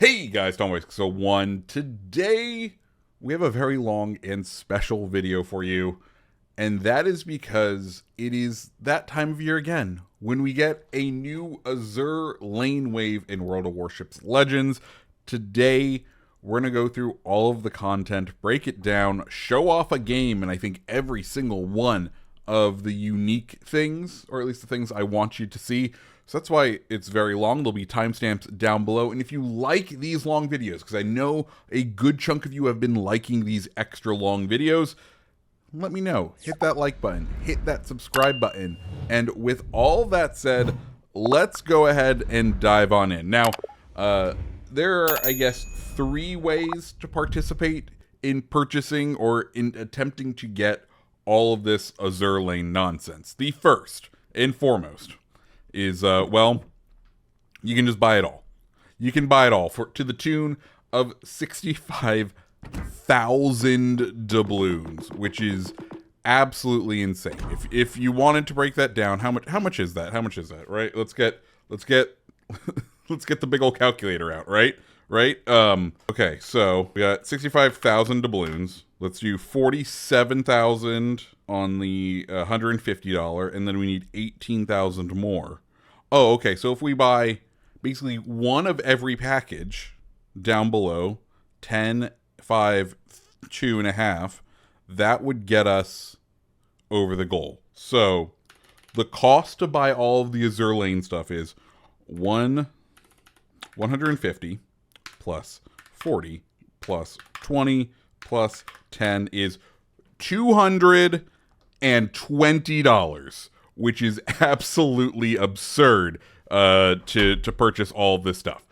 Hey guys, One. Today we have a very long and special video for you, and that is because it is that time of year again when we get a new Azure Lane Wave in World of Warships Legends. Today we're going to go through all of the content, break it down, show off a game, and I think every single one of the unique things, or at least the things I want you to see. So that's why it's very long. There'll be timestamps down below. And if you like these long videos, because I know a good chunk of you have been liking these extra long videos, let me know. Hit that like button. Hit that subscribe button. And with all that said, let's go ahead and dive on in. Now, there are, I guess, 3 ways to participate in purchasing or in attempting to get all of this Azure Lane nonsense. The first and foremost is, well, you can just buy it all. You can buy it all to the tune of 65,000 doubloons, which is absolutely insane. If you wanted to break that down, how much is that? How much is that, right? Let's get let's get the big old calculator out, right? Okay, so we got 65,000 doubloons. Let's do 47,000 on the $150, and then we need 18,000 more. Oh, okay, so if we buy basically one of every package down below, 10, 5, 2.5, that would get us over the goal. So the cost to buy all of the Azure Lane stuff is 150 plus 40 plus 20 plus 10 is $220, which is absolutely absurd to purchase all of this stuff.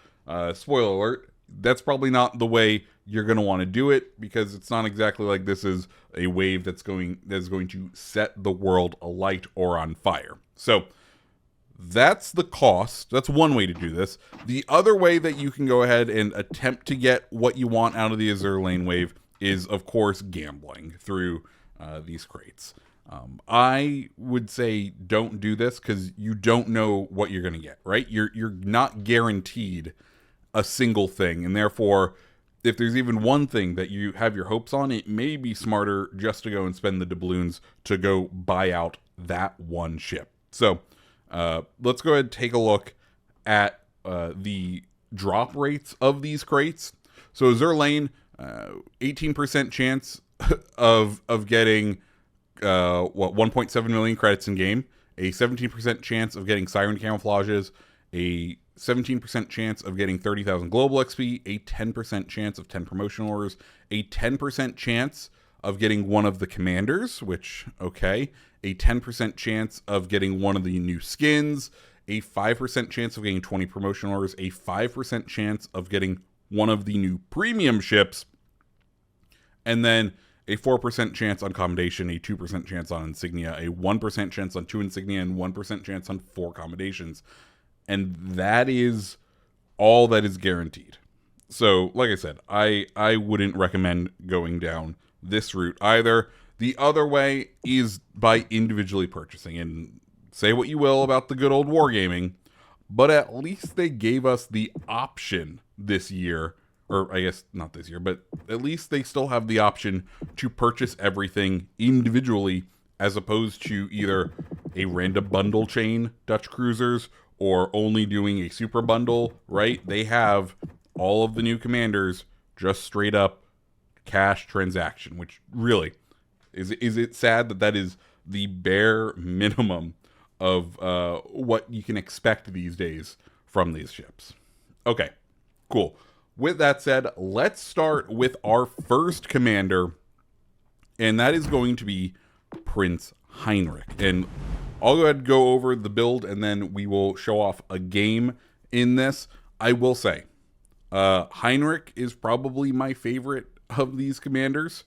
Spoiler alert, that's probably not the way you're going to want to do it, because it's not exactly like this is a wave that's going to set the world alight or on fire. So that's the cost. That's one way to do this. The other way that you can go ahead and attempt to get what you want out of the Azure Lane Wave is, of course, gambling through these crates. I would say don't do this because you don't know what you're going to get, right? You're not guaranteed a single thing, and therefore, if there's even one thing that you have your hopes on, it may be smarter just to go and spend the doubloons to go buy out that one ship. So let's go ahead and take a look at the drop rates of these crates. So Azure Lane, 18% chance of getting 1.7 million credits in game, a 17% chance of getting siren camouflages, a 17% chance of getting 30,000 global XP, a 10% chance of 10 promotion orders, a 10% chance of getting one of the commanders, which, okay, a 10% chance of getting one of the new skins, a 5% chance of getting 20 promotion orders, a 5% chance of getting one of the new premium ships, and then a 4% chance on commendation, a 2% chance on insignia, a 1% chance on 2 insignia, and 1% chance on 4 commendations. And that is all that is guaranteed. So, like I said, I wouldn't recommend going down this route either. The other way is by individually purchasing. And say what you will about the good old wargaming, but at least they gave us the option this year, or I guess not this year, but at least they still have the option to purchase everything individually, as opposed to either a random bundle chain Dutch cruisers or only doing a super bundle, right? They have all of the new commanders just straight up cash transaction, which really is it sad that is the bare minimum of what you can expect these days from these ships. Okay, cool. With that said, let's start with our first commander, and that is going to be Prinz Heinrich. And I'll go ahead and go over the build, and then we will show off a game in this. I will say, Heinrich is probably my favorite of these commanders,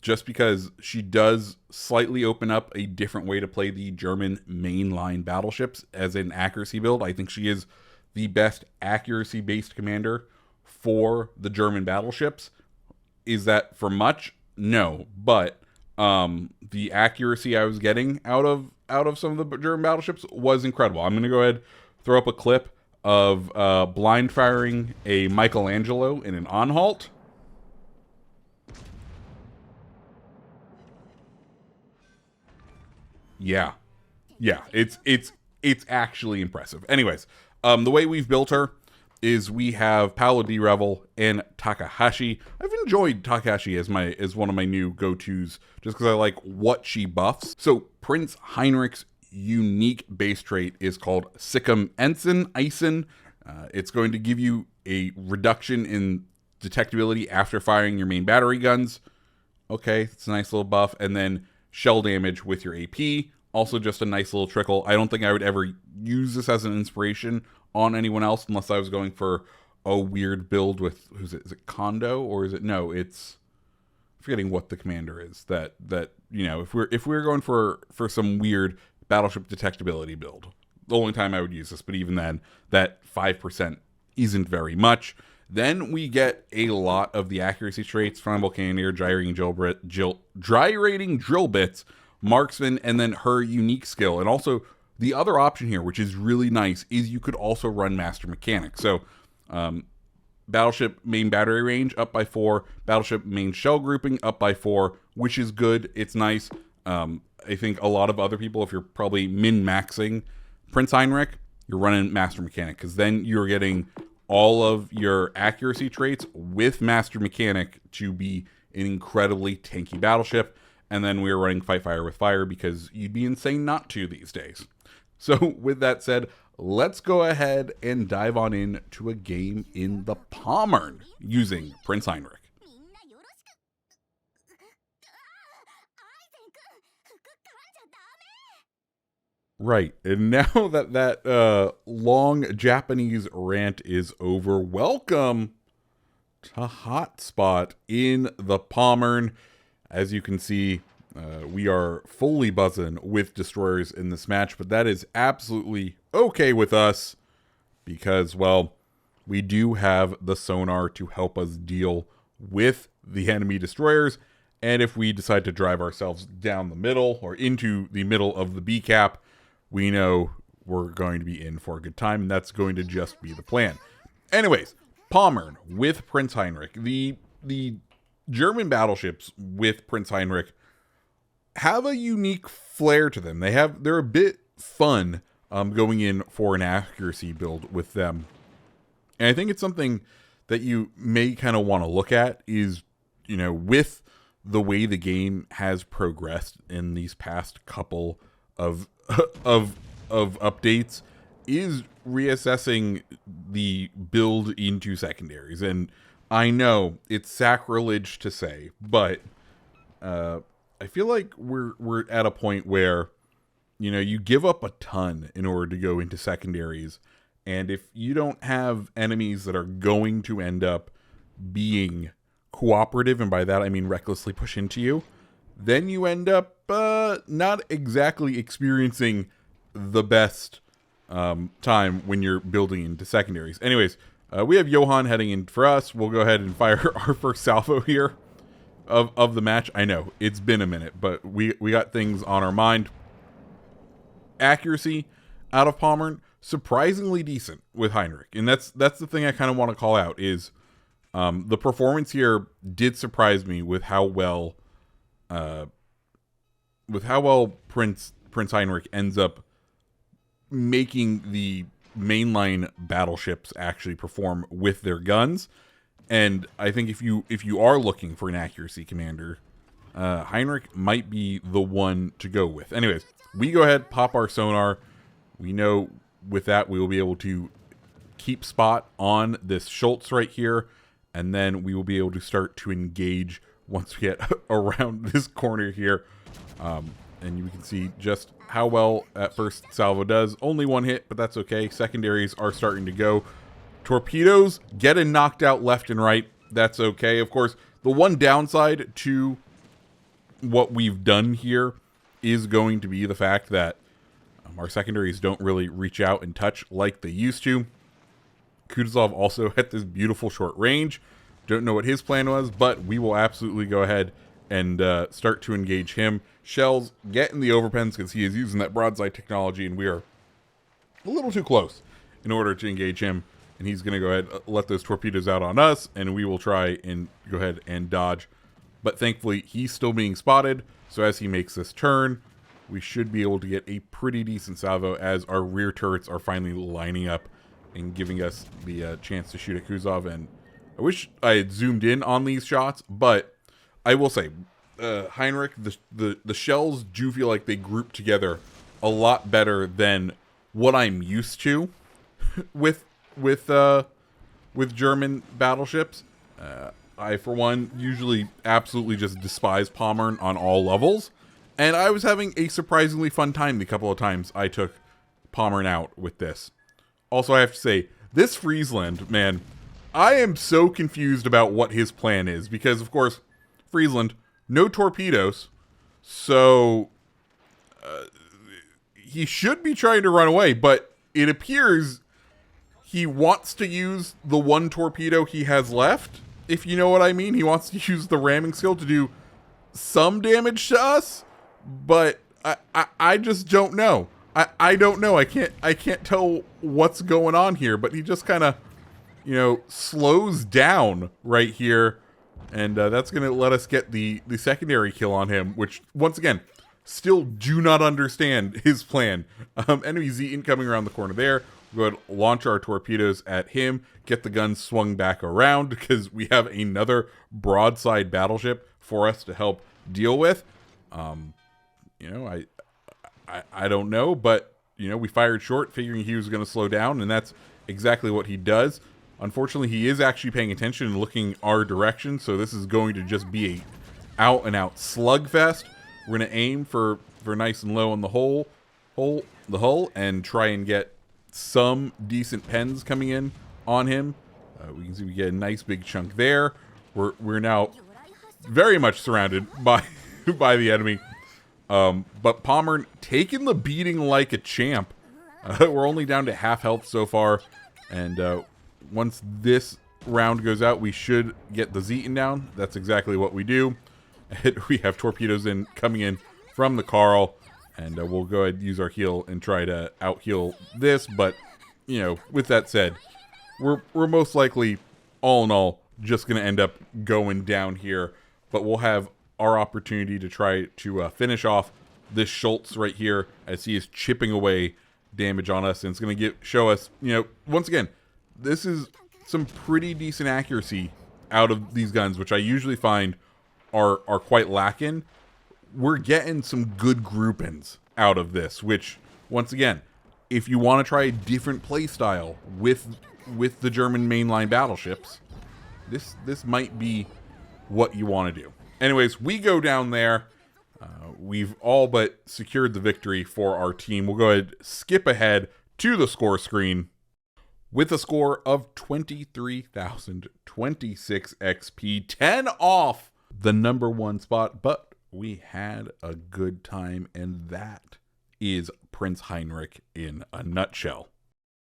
just because she does slightly open up a different way to play the German mainline battleships as an accuracy build. I think she is the best accuracy-based commander for the German battleships. Is that for much? No, but the accuracy I was getting out of some of the German battleships was incredible. I'm going to go ahead, throw up a clip of blind firing a Michelangelo in an on-halt. Yeah. Yeah, it's actually impressive. Anyways, the way we've built her is we have Paolo Di Revel and Takahashi. I've enjoyed Takahashi as one of my new go-tos just because I like what she buffs. So Prinz Heinrich's unique base trait is called Sikkim Ensign Eisen. It's going to give you a reduction in detectability after firing your main battery guns. Okay, it's a nice little buff. And then shell damage with your AP. Also just a nice little trickle. I don't think I would ever use this as an inspiration on anyone else unless I was going for a weird build with, who's it? Is it Kondo or is it, no, it's, I'm forgetting what the commander is that, you know, if we're going for some weird battleship detectability build, the only time I would use this, but even then, that 5% isn't very much. Then we get a lot of the accuracy traits, Formidable Cannoneer, gyrating drill bits, marksman, and then her unique skill. And also, the other option here, which is really nice, is you could also run Master Mechanic. So, Battleship main battery range up by 4, Battleship main shell grouping up by 4, which is good. It's nice. I think a lot of other people, if you're probably min-maxing Prinz Heinrich, you're running Master Mechanic, because then you're getting all of your accuracy traits with Master Mechanic to be an incredibly tanky battleship. And then we are running Fight Fire with Fire because you'd be insane not to these days. So with that said, let's go ahead and dive on in to a game in the Pommern using Prinz Heinrich. Right, and now that long Japanese rant is over, welcome to Hotspot in the Pommern. As you can see, we are fully buzzing with destroyers in this match, but that is absolutely okay with us because, well, we do have the sonar to help us deal with the enemy destroyers, and if we decide to drive ourselves down the middle or into the middle of the B cap, we know we're going to be in for a good time, and that's going to just be the plan. Anyways, Pommern with Prinz Heinrich. The German battleships with Prinz Heinrich have a unique flair to them. They're a bit fun going in for an accuracy build with them. And I think it's something that you may kind of want to look at is, you know, with the way the game has progressed in these past couple of updates, is reassessing the build into secondaries. And I know it's sacrilege to say, but I feel like we're at a point where, you know, you give up a ton in order to go into secondaries, and if you don't have enemies that are going to end up being cooperative, and by that I mean recklessly push into you, then you end up not exactly experiencing the best time when you're building into secondaries. Anyways, we have Johan heading in for us. We'll go ahead and fire our first salvo here of the match. I know, it's been a minute, but we got things on our mind. Accuracy out of Pommern, surprisingly decent with Heinrich. And that's the thing I kind of want to call out is the performance here did surprise me with how well Prinz Heinrich ends up making the mainline battleships actually perform with their guns. And I think if you are looking for an accuracy commander, Heinrich might be the one to go with. Anyways, we go ahead, pop our sonar. We know with that we will be able to keep spot on this Schultz right here, and then we will be able to start to engage once we get around this corner here. And you can see just how well at first salvo does. Only one hit, but that's okay. Secondaries are starting to go. Torpedoes getting knocked out left and right. That's okay. Of course, the one downside to what we've done here is going to be the fact that our secondaries don't really reach out and touch like they used to. Kutuzov also at this beautiful short range. Don't know what his plan was, but we will absolutely go ahead and start to engage him. Shells get in the overpens because he is using that broadside technology, and we are a little too close. in order to engage him. And he's going to go ahead and let those torpedoes out on us, and we will try and go ahead and dodge. But thankfully, he's still being spotted, so as he makes this turn, we should be able to get a pretty decent salvo as our rear turrets are finally lining up and giving us the chance to shoot at Kuzov. And I wish I had zoomed in on these shots, but I will say, Heinrich, the shells do feel like they group together a lot better than what I'm used to with German battleships. I, for one, usually absolutely just despise Pommern on all levels, and I was having a surprisingly fun time the couple of times I took Pommern out with this. Also, I have to say, this Friesland, man, I am so confused about what his plan is, because, of course, Friesland, no torpedoes, so he should be trying to run away, but it appears he wants to use the one torpedo he has left, if you know what I mean. He wants to use the ramming skill to do some damage to us, but I just don't know. I don't know. I can't tell what's going on here, but he just kind of, you know, slows down right here, and that's going to let us get the secondary kill on him, which, once again, still do not understand his plan. Enemy Zetan coming around the corner there. We'll go ahead and launch our torpedoes at him, get the gun swung back around, because we have another broadside battleship for us to help deal with. You know, I don't know, but, you know, we fired short, figuring he was going to slow down, and that's exactly what he does. Unfortunately, he is actually paying attention and looking our direction, so this is going to just be a out-and-out slugfest. We're going to aim for nice and low on the hull, and try and get some decent pens coming in on him. We can see we get a nice big chunk there. We're now very much surrounded by the enemy. But Pommern taking the beating like a champ. We're only down to half health so far, and once this round goes out, we should get the Zetan down. That's exactly what we do. We have torpedoes coming in from the Carl, and we'll go ahead and use our heal and try to out-heal this. But, you know, with that said, we're most likely, all in all, just going to end up going down here. But we'll have our opportunity to try to finish off this Schultz right here as he is chipping away damage on us. And it's going to show us, you know, once again, this is some pretty decent accuracy out of these guns, which I usually find are quite lacking. We're getting some good groupings out of this, which, once again, if you want to try a different play style with the German mainline battleships, this might be what you want to do. Anyways, we go down there. We've all but secured the victory for our team. We'll go ahead, skip ahead to the score screen with a score of 23,026 XP, 10 off the #1 spot, but we had a good time, and that is Prinz Heinrich in a nutshell.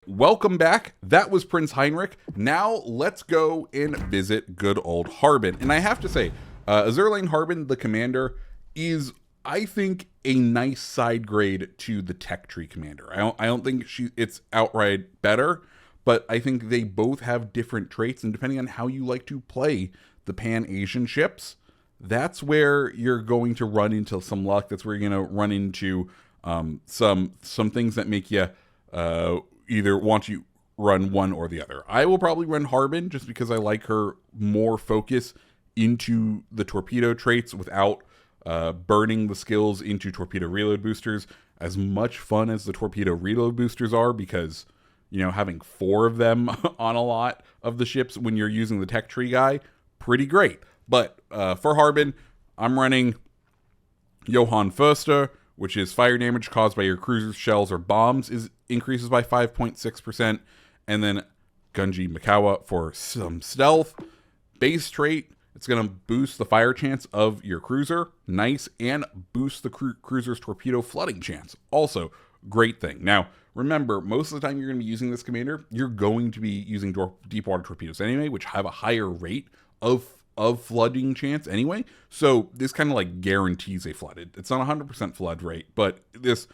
Welcome back. That was Prinz Heinrich. Now let's go and visit good old Harbin. And I have to say, Azure Lane Harbin, the commander, is, I think, a nice side grade to the Tech Tree commander. I don't think it's outright better, but I think they both have different traits, and depending on how you like to play the Pan-Asian ships, that's where you're going to run into some luck. That's where you're going to run into some things that make you either want to run one or the other. I will probably run Harbin just because I like her more focus into the torpedo traits without burning the skills into torpedo reload boosters. As much fun as the torpedo reload boosters are, because, you know, having 4 of them on a lot of the ships when you're using the Tech Tree guy, pretty great. But for Harbin, I'm running Johann Förster, which is fire damage caused by your cruisers, shells, or bombs increases by 5.6%. And then Gunji Mikawa for some stealth. Base trait, it's going to boost the fire chance of your cruiser. Nice. And boost the cruiser's torpedo flooding chance. Also, great thing. Now, remember, most of the time you're going to be using this commander, you're going to be using deep water torpedoes anyway, which have a higher rate of flooding chance anyway. So this kind of like guarantees a flooded. It's not 100% flood rate, but this,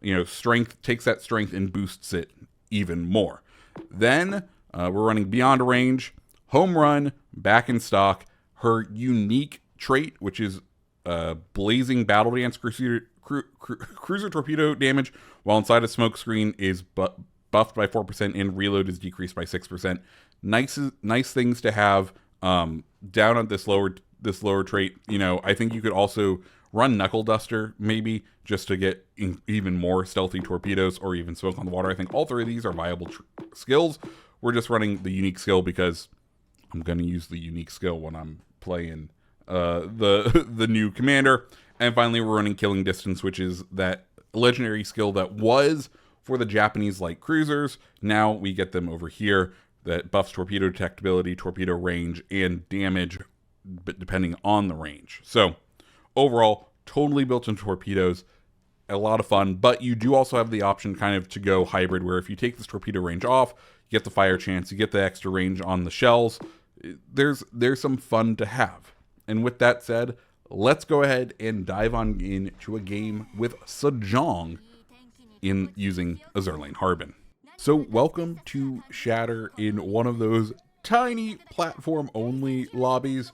you know, strength takes that strength and boosts it even more. Then we're running Beyond Range, Home Run, back in stock. Her unique trait, which is Blazing Battle Dance Cruiser Torpedo damage while inside a smoke screen, is buffed by 4% and reload is decreased by 6%. Nice things to have down at this lower trait. You know, I think you could also run Knuckle Duster, maybe, just to get even more stealthy torpedoes or even smoke on the water. I think all three of these are viable skills. We're just running the unique skill because I'm going to use the unique skill when I'm playing the new commander. And finally, we're running Killing Distance, which is that legendary skill that was for the Japanese light cruisers. Now we get them over here, that buffs torpedo detectability, torpedo range, and damage, but depending on the range. So overall, totally built in torpedoes, a lot of fun. But you do also have the option kind of to go hybrid, where if you take this torpedo range off, you get the fire chance, you get the extra range on the shells. There's some fun to have. And with that said, let's go ahead and dive on into a game with Sejong in using Azure Lane Harbin. So welcome to Shatter in one of those tiny platform-only lobbies.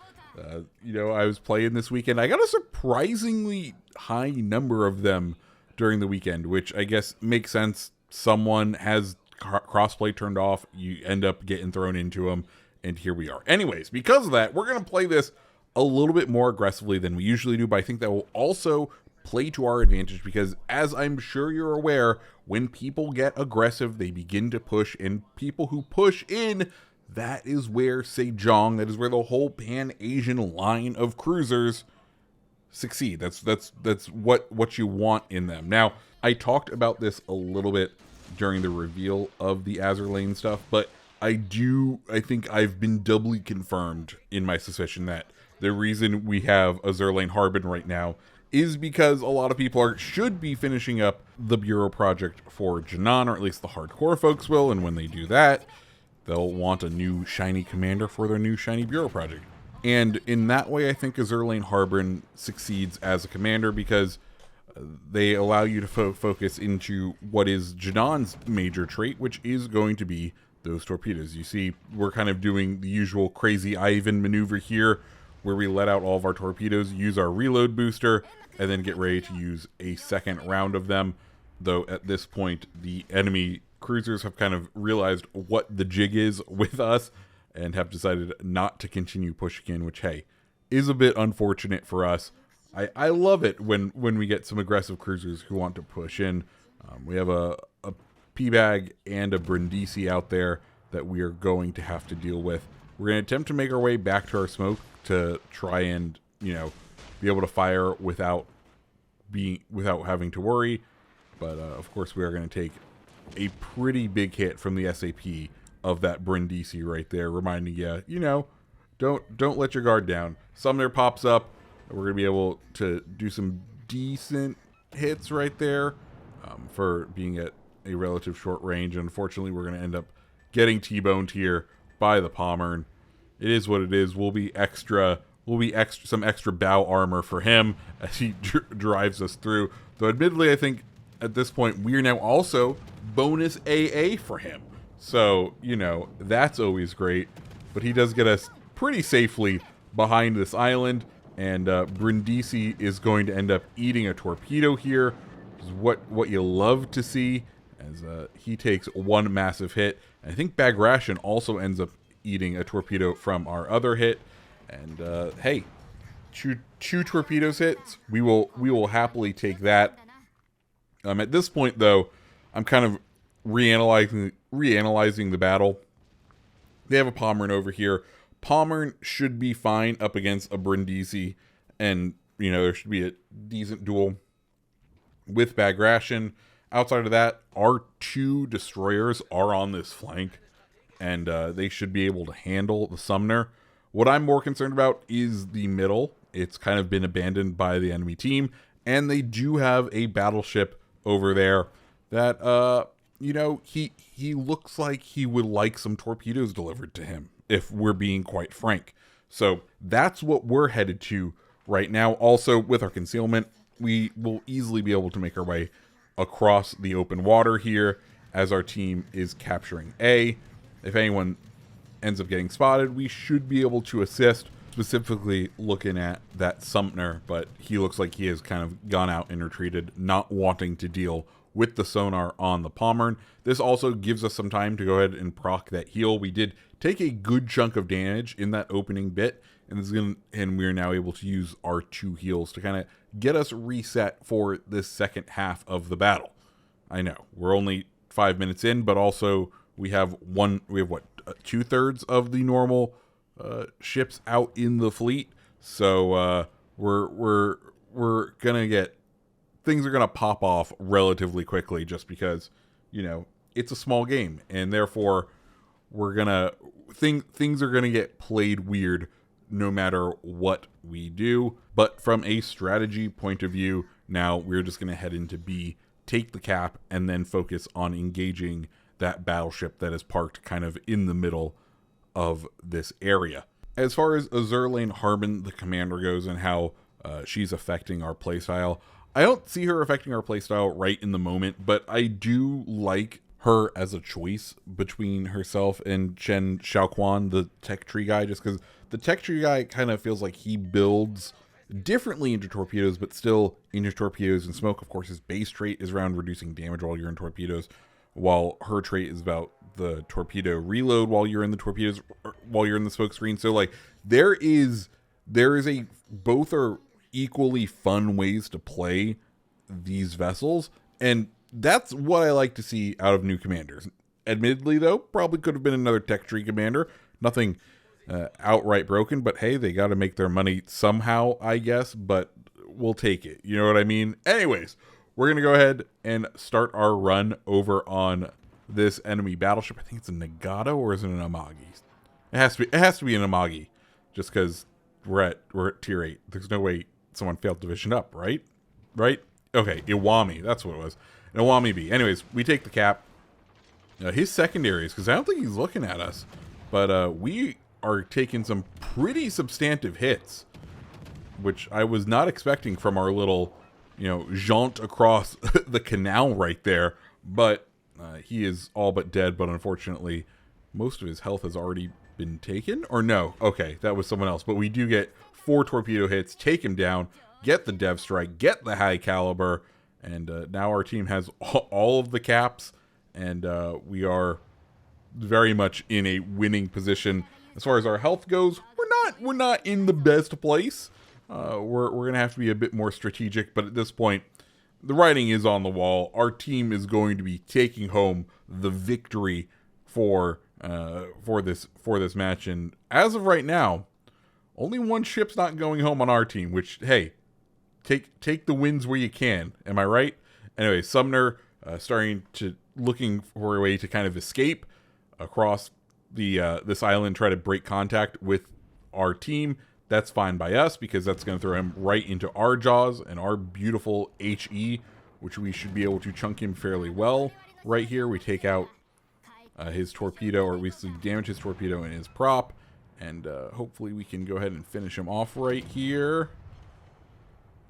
You know, I was playing this weekend. I got a surprisingly high number of them during the weekend, which I guess makes sense. Someone has crossplay turned off. You end up getting thrown into them, and here we are. Anyways, because of that, we're going to play this a little bit more aggressively than we usually do, but I think that will also play to our advantage because, as I'm sure you're aware, when people get aggressive, they begin to push, and people who push in, that is where Sejong, that is where the whole Pan-Asian line of cruisers succeed. That's what you want in them. Now, I talked about this a little bit during the reveal of the Azure Lane stuff, but I think I've been doubly confirmed in my suspicion that the reason we have Azure Lane Harbin right now is because a lot of people should be finishing up the Bureau project for Jinan, or at least the hardcore folks will, and when they do that, they'll want a new shiny commander for their new shiny Bureau project. And in that way, I think Azure Lane Harbin succeeds as a commander because they allow you to focus into what is Jinan's major trait, which is going to be those torpedoes. You see, we're kind of doing the usual crazy Ivan maneuver here, where we let out all of our torpedoes, use our reload booster, and then get ready to use a second round of them. Though at this point, the enemy cruisers have kind of realized what the jig is with us and have decided not to continue pushing in, which, hey, is a bit unfortunate for us. I love it when we get some aggressive cruisers who want to push in. We have a P-Bag and a Brindisi out there that we are going to have to deal with. We're going to attempt to make our way back to our smoke to try and, you know, be able to fire without having to worry. But of course, we are going to take a pretty big hit from the SAP of that Brindisi right there, reminding you, you know, don't let your guard down. Sumner pops up. We're going to be able to do some decent hits right there for being at a relative short range. Unfortunately, we're going to end up getting T-boned here by the Pommern. It is what it is. We'll be some extra bow armor for him as he drives us through. Though admittedly, I think at this point we are now also bonus AA for him. So, you know, that's always great. But he does get us pretty safely behind this island, and Brindisi is going to end up eating a torpedo here, which is what you love to see, as he takes one massive hit. And I think Bagration also ends up eating a torpedo from our other hit, and hey, two torpedoes hits, we will happily take that. At this point, though, I'm kind of reanalyzing the battle. They have a Pommern over here. Pommern should be fine up against a Brindisi, and you know, there should be a decent duel with Bagration. Outside of that, our two destroyers are on this flank, and they should be able to handle the Sumner. What I'm more concerned about is the middle. It's kind of been abandoned by the enemy team, and they do have a battleship over there that, you know, he looks like he would like some torpedoes delivered to him, if we're being quite frank. So that's what we're headed to right now. Also, with our concealment, we will easily be able to make our way across the open water here as our team is capturing A. If anyone ends up getting spotted, we should be able to assist, specifically looking at that Sumner, but he looks like he has kind of gone out and retreated, not wanting to deal with the sonar on the Pommern. This also gives us some time to go ahead and proc that heal. We did take a good chunk of damage in that opening bit, and we're now able to use our 2 heals to kind of get us reset for this second half of the battle. I know we're only 5 minutes in, but also we have what 2/3 of the normal ships out in the fleet, so we're gonna get, things are gonna pop off relatively quickly, just because, you know, it's a small game, and therefore things are gonna get played weird no matter what we do. But from a strategy point of view, now we're just gonna head into B, take the cap, and then focus on engaging that battleship that is parked kind of in the middle of this area. As far as Azure Lane Harbin, the commander, goes, and how she's affecting our playstyle, I don't see her affecting our playstyle right in the moment, but I do like her as a choice between herself and Chen Xiaoquan, the tech tree guy, just because the tech tree guy kind of feels like he builds differently into torpedoes, but still into torpedoes and smoke. Of course, his base trait is around reducing damage while you're in torpedoes, while her trait is about the torpedo reload while you're in the torpedoes, while you're in the smoke screen. So like there is both are equally fun ways to play these vessels, and that's what I like to see out of new commanders. Admittedly, though, probably could have been another tech tree commander. Nothing outright broken, but hey, they got to make their money somehow, I guess, but we'll take it. You know what I mean? Anyways, we're going to go ahead and start our run over on this enemy battleship. I think it's a Nagato, or is it an Amagi? It has to be an Amagi, just because we're at tier 8. There's no way someone failed division up, right? Okay, Iwami, that's what it was. An Iwami B. Anyways, we take the cap. His secondaries, because I don't think he's looking at us, but we are taking some pretty substantive hits, which I was not expecting from our little, jaunt across the canal right there. But he is all but dead, but unfortunately, most of his health has already been taken. Or no, okay, that was someone else. But we do get 4 torpedo hits, take him down, get the Dev Strike, get the high caliber, and now our team has all of the caps, and we are very much in a winning position. As far as our health goes, we're not in the best place. We're gonna have to be a bit more strategic, but at this point, the writing is on the wall. Our team is going to be taking home the victory for this match, and as of right now, only one ship's not going home on our team. Which, hey, take the wins where you can. Am I right? Anyway, Sumner looking for a way to kind of escape across the this island, try to break contact with our team. That's fine by us, because that's going to throw him right into our jaws and our beautiful HE, which we should be able to chunk him fairly well. Right here, we take out his torpedo, or at least damage his torpedo and his prop, and hopefully we can go ahead and finish him off right here.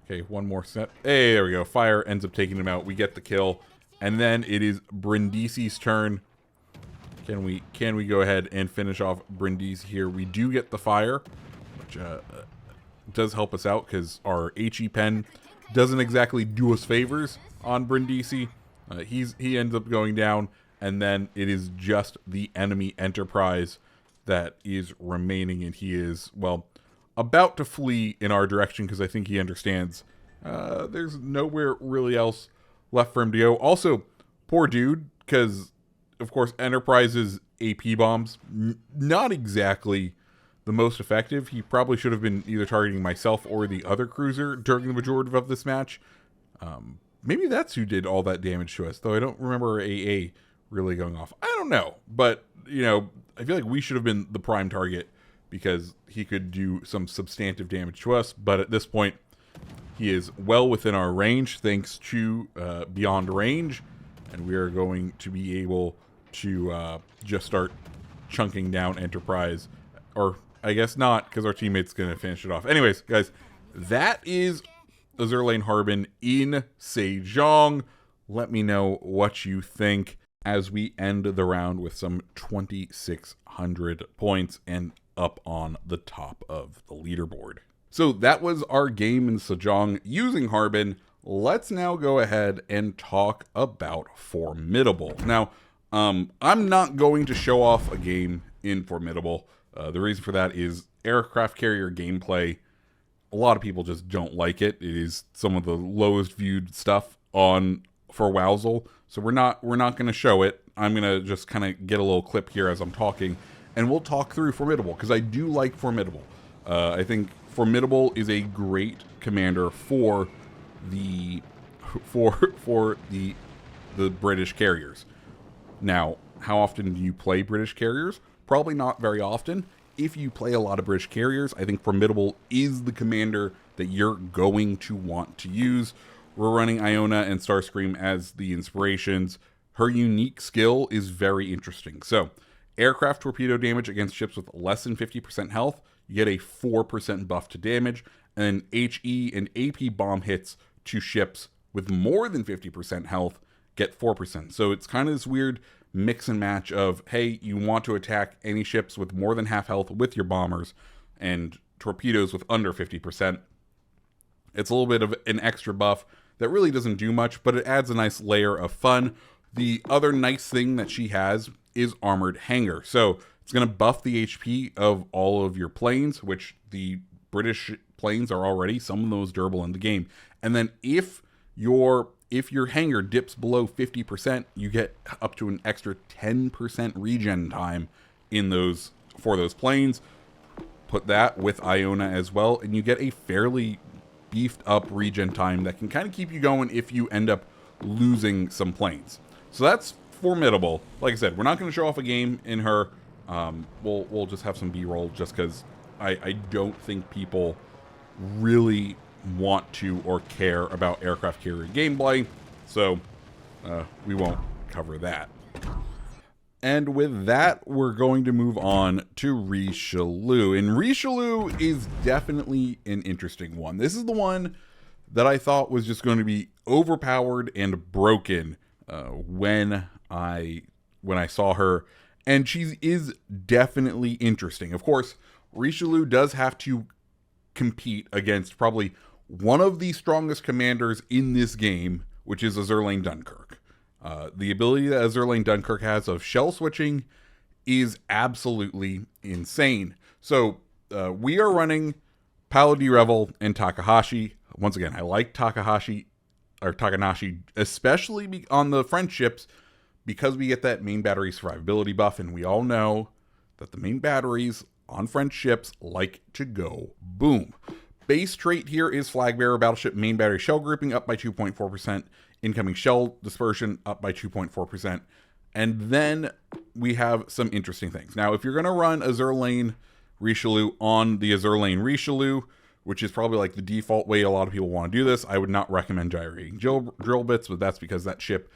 Okay, one more set. Hey, there we go. Fire ends up taking him out. We get the kill, and then it is Brindisi's turn. Can we go ahead and finish off Brindisi here? We do get the fire, which does help us out, because our HE pen doesn't exactly do us favors on Brindisi. He ends up going down, and then it is just the enemy Enterprise that is remaining, and he is, well, about to flee in our direction, because I think he understands there's nowhere really else left for him to go. Also, poor dude, because of course Enterprise's AP bombs, not exactly the most effective. He probably should have been either targeting myself or the other cruiser during the majority of this match. Maybe that's who did all that damage to us, though I don't remember AA really going off. I don't know, but I feel like we should have been the prime target, because he could do some substantive damage to us. But at this point, he is well within our range, thanks to Beyond Range, and we are going to be able to just start chunking down Enterprise. Or I guess not, because our teammate's going to finish it off. Anyways, guys, that is Azure Lane Harbin in Sejong. Let me know what you think. as we end the round with some 2,600 points and up on the top of the leaderboard. So that was our game in Sejong using Harbin. Let's now go ahead and talk about Formidable. Now, I'm not going to show off a game in Formidable. The reason for that is aircraft carrier gameplay. A lot of people just don't like it. It is some of the lowest viewed stuff for Wowzle. So we're not going to show it. I'm going to just kind of get a little clip here as I'm talking, and we'll talk through Formidable because I do like Formidable. I think Formidable is a great commander for the British carriers. Now, how often do you play British carriers? Probably not very often. If you play a lot of British carriers, I think Formidable is the commander that you're going to want to use. We're running Iona and Starscream as the inspirations. Her unique skill is very interesting. So, aircraft torpedo damage against ships with less than 50% health, you get a 4% buff to damage, and HE and AP bomb hits to ships with more than 50% health get 4%. So it's kind of this weird mix and match of, hey, you want to attack any ships with more than half health with your bombers, and torpedoes with under 50%. It's a little bit of an extra buff that really doesn't do much, but it adds a nice layer of fun. The other nice thing that she has is Armored Hangar. So it's going to buff the HP of all of your planes, which the British planes are already some of those durable in the game. And then if your hangar dips below 50%, you get up to an extra 10% regen time for those planes. Put that with Iona as well, and you get a fairly beefed up regen time that can kind of keep you going if you end up losing some planes. So that's Formidable. Like I said, we're not going to show off a game in her. We'll just have some B-roll just because I don't think people really want to or care about aircraft carrier gameplay, so we won't cover that. And with that, we're going to move on to Richelieu. And Richelieu is definitely an interesting one. This is the one that I thought was just going to be overpowered and broken when I saw her. And she is definitely interesting. Of course, Richelieu does have to compete against probably one of the strongest commanders in this game, which is Azure Lane Dunkirk. The ability that Azure Lane Dunkirk has of shell switching is absolutely insane. So we are running Paladin Revel and Takahashi. Once again, I like Takanashi, especially on the French ships, because we get that main battery survivability buff, and we all know that the main batteries on French ships like to go boom. Base trait here is Flag Bearer Battleship main battery shell grouping up by 2.4%, incoming shell dispersion up by 2.4%, and then we have some interesting things. Now, if you're going to run Azure Lane Richelieu on the Azure Lane Richelieu, which is probably like the default way a lot of people want to do this, I would not recommend gyrating drill bits, but that's because that ship,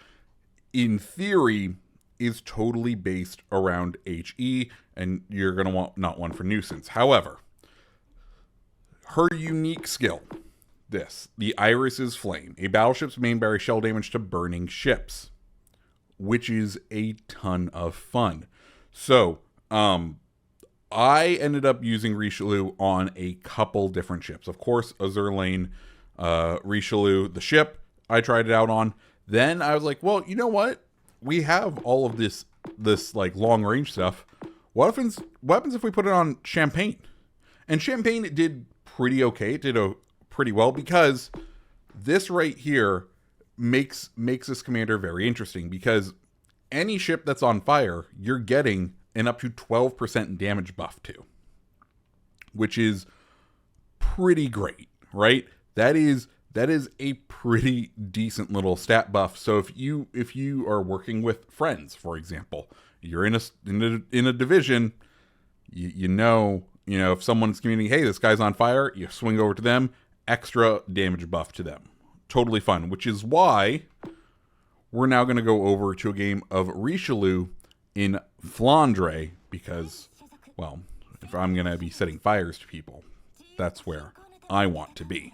in theory, is totally based around HE, and you're going to want not one for nuisance. However, her unique skill, the Iris's Flame, a battleship's main battery shell damage to burning ships, which is a ton of fun. So, I ended up using Richelieu on a couple different ships. Of course, Azure Lane Richelieu, the ship, I tried it out on. Then I was like, well, you know what? We have all of this like long range stuff. What happens if we put it on Champagne? And Champagne, it did pretty okay. It did pretty well, because this right here makes this commander very interesting, because any ship that's on fire, you're getting an up to 12% damage buff to, which is pretty great, right? That is a pretty decent little stat buff. So if you are working with friends, for example, you're in a division, you know if someone's communicating, hey, this guy's on fire, you swing over to them, extra damage buff to them. Totally fun, which is why we're now going to go over to a game of Richelieu in Flandre, because, well, if I'm going to be setting fires to people, that's where I want to be.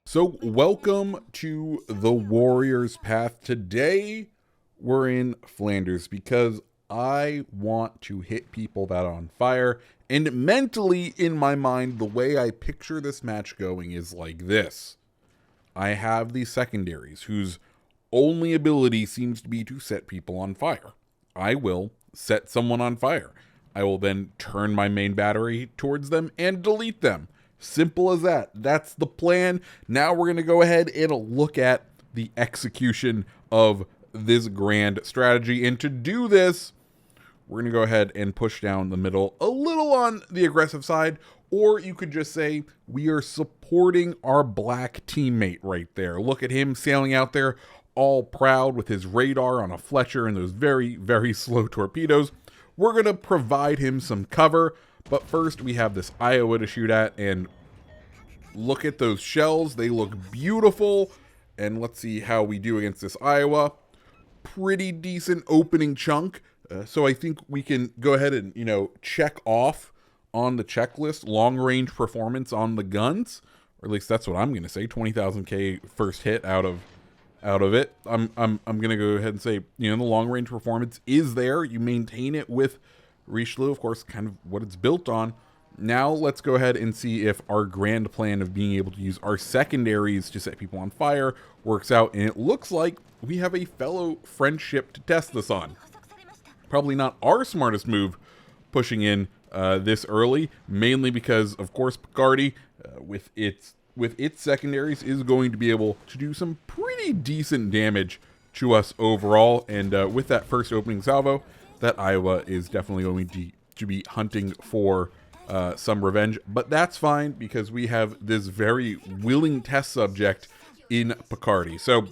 So welcome to the Warrior's Path. Today we're in Flanders because I want to hit people that are on fire. And mentally, in my mind, the way I picture this match going is like this. I have these secondaries whose only ability seems to be to set people on fire. I will set someone on fire. I will then turn my main battery towards them and delete them. Simple as that. That's the plan. Now we're going to go ahead and look at the execution of this grand strategy. And to do this, we're going to go ahead and push down the middle a little on the aggressive side, or you could just say we are supporting our black teammate right there. Look at him sailing out there all proud with his radar on a Fletcher and those very, very slow torpedoes. We're going to provide him some cover, but first we have this Iowa to shoot at, and look at those shells. They look beautiful, and let's see how we do against this Iowa. Pretty decent opening chunk. So I think we can go ahead and, check off on the checklist long-range performance on the guns, or at least that's what I'm going to say. 20,000 K first hit out of it. I'm going to go ahead and say, the long-range performance is there. You maintain it with Richelieu, of course, kind of what it's built on. Now let's go ahead and see if our grand plan of being able to use our secondaries to set people on fire works out. And it looks like we have a fellow French ship to test this on. Probably not our smartest move pushing in this early, mainly because, of course, Picardy, with its secondaries, is going to be able to do some pretty decent damage to us overall. And with that first opening salvo, that Iowa is definitely going to be hunting for some revenge. But that's fine, because we have this very willing test subject in Picardy. So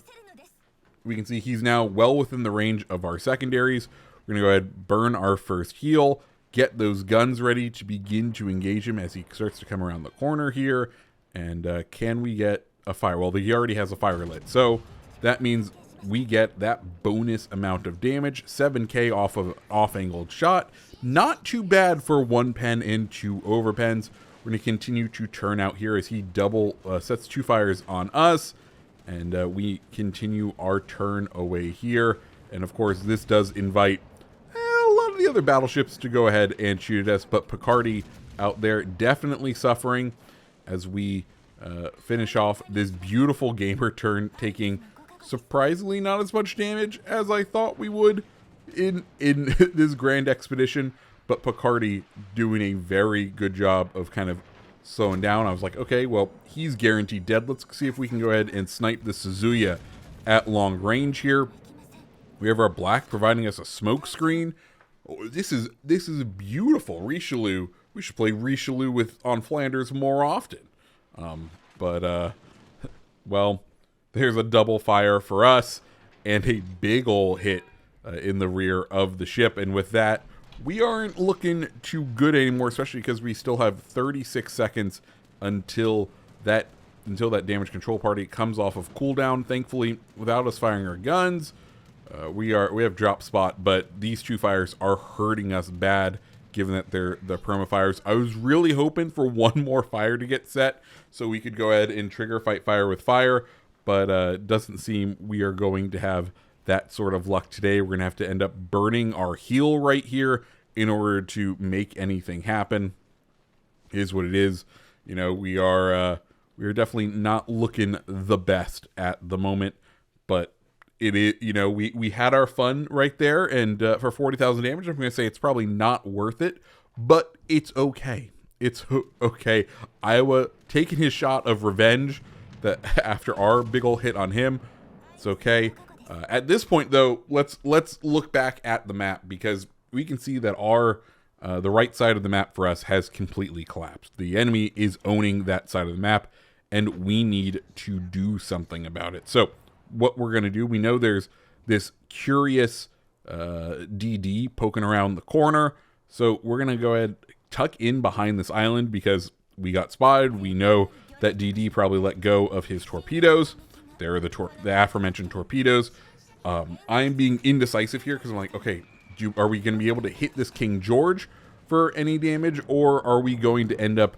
we can see he's now well within the range of our secondaries. We're going to go ahead and burn our first heal, get those guns ready to begin to engage him as he starts to come around the corner here. And can we get a fire? Well, he already has a fire lit, so that means we get that bonus amount of damage. 7K off of off-angled shot. Not too bad for one pen and two over pens. We're going to continue to turn out here as he double sets two fires on us. And we continue our turn away here. And of course, this does invite a lot of the other battleships to go ahead and shoot at us. But Picardy out there definitely suffering as we finish off this beautiful gamer turn, taking surprisingly not as much damage as I thought we would in this grand expedition. But Picardy doing a very good job of kind of slowing down. I was like, okay, well, he's guaranteed dead. Let's see if we can go ahead and snipe the Suzuya at long range here. We have our black providing us a smoke screen. Oh, this is beautiful. Richelieu. We should play Richelieu on Flanders more often. Well, there's a double fire for us and a big ol' hit in the rear of the ship. And with that, we aren't looking too good anymore, especially because we still have 36 seconds until that damage control party comes off of cooldown. Thankfully, without us firing our guns, we have drop spot, but these two fires are hurting us bad, given that they're the perma fires. I was really hoping for one more fire to get set so we could go ahead and trigger fight fire with fire, but it doesn't seem we are going to have that sort of luck today. We're going to have to end up burning our heal right here in order to make anything happen. It is what it is. We are definitely not looking the best at the moment, but it is, we had our fun right there, and for 40,000 damage, I'm going to say it's probably not worth it, but it's okay. It's okay. Iowa taking his shot of revenge that after our big ol' hit on him. It's okay. At this point, though, let's look back at the map, because we can see that the right side of the map for us has completely collapsed. The enemy is owning that side of the map, and we need to do something about it. So what we're going to do, we know there's this curious DD poking around the corner. So we're going to go ahead, tuck in behind this island, because we got spotted. We know that DD probably let go of his torpedoes. There are the aforementioned torpedoes. I'm being indecisive here, because I'm like, okay, are we going to be able to hit this King George for any damage, or are we going to end up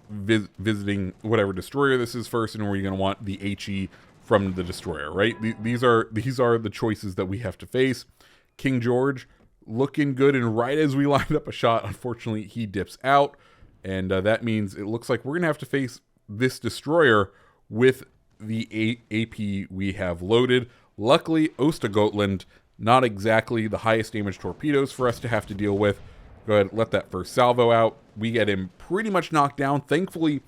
visiting whatever destroyer this is first, and are we going to want the HE from the destroyer, right? These are the choices that we have to face. King George looking good, and right as we lined up a shot, unfortunately, he dips out, and that means it looks like we're gonna have to face this destroyer with the AP we have loaded. Luckily, Ostagotland, not exactly the highest damage torpedoes for us to have to deal with. Go ahead, let that first salvo out. We get him pretty much knocked down. Thankfully,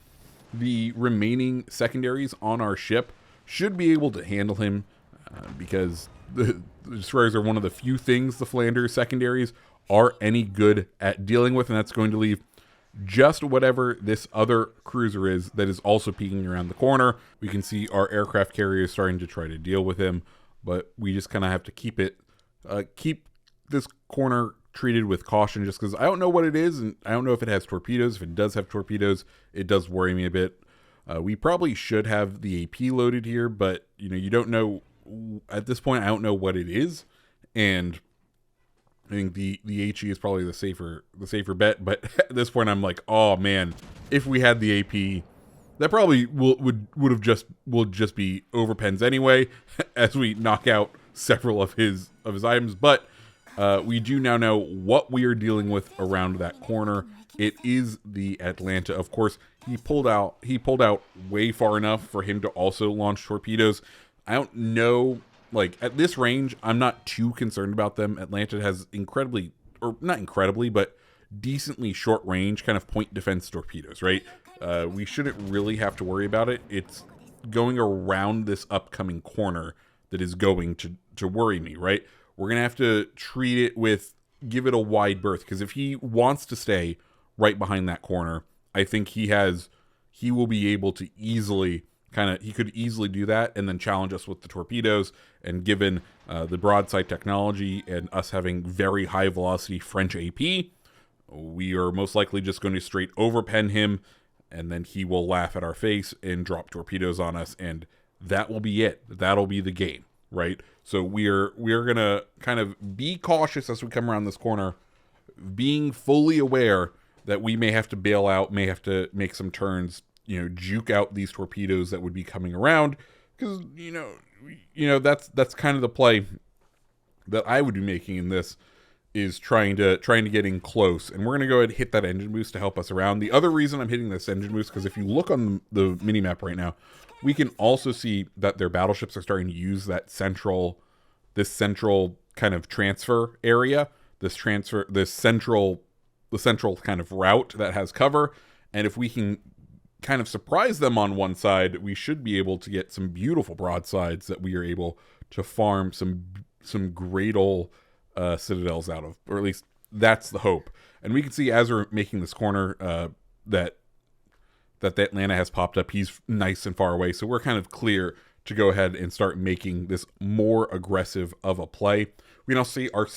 the remaining secondaries on our ship should be able to handle him because the destroyers are one of the few things the Flanders secondaries are any good at dealing with, and that's going to leave just whatever this other cruiser is that is also peeking around the corner. We can see our aircraft carrier starting to try to deal with him, but we just kind of have to keep this corner treated with caution, just because I don't know what it is, and I don't know if it has torpedoes. If it does have torpedoes, it does worry me a bit. We probably should have the AP loaded here, but you don't know at this point. I don't know what it is, and I think the HE is probably the safer bet. But at this point, I'm like, oh man, if we had the AP, that probably will just be overpens anyway, as we knock out several of his items. But we do now know what we are dealing with around that corner. It is the Atlanta. Of course, he pulled out way far enough for him to also launch torpedoes. I don't know. Like, at this range, I'm not too concerned about them. Atlanta has not incredibly, but decently short range kind of point defense torpedoes, right? We shouldn't really have to worry about it. It's going around this upcoming corner that is going to worry me, right? We're going to have to give it a wide berth, because if he wants to stay right behind that corner, I think he will be able to he could easily do that and then challenge us with the torpedoes. And given the broadside technology and us having very high velocity French AP, we are most likely just going to straight overpen him, and then he will laugh at our face and drop torpedoes on us, and that will be it. That'll be the game, right? So we're going to kind of be cautious as we come around this corner, being fully aware that we may have to bail out, may have to make some turns, juke out these torpedoes that would be coming around, because that's kind of the play that I would be making in this, is trying to get in close. And we're going to go ahead and hit that engine boost to help us around. The other reason I'm hitting this engine boost, because if you look on the mini-map right now, we can also see that their battleships are starting to use this central kind of transfer area, the central kind of route that has cover. And if we can kind of surprise them on one side, we should be able to get some beautiful broadsides that we are able to farm some great old citadels out of, or at least that's the hope. And we can see as we're making this corner that the Atlanta has popped up. He's nice and far away, so we're kind of clear to go ahead and start making this more aggressive of a play. We now see our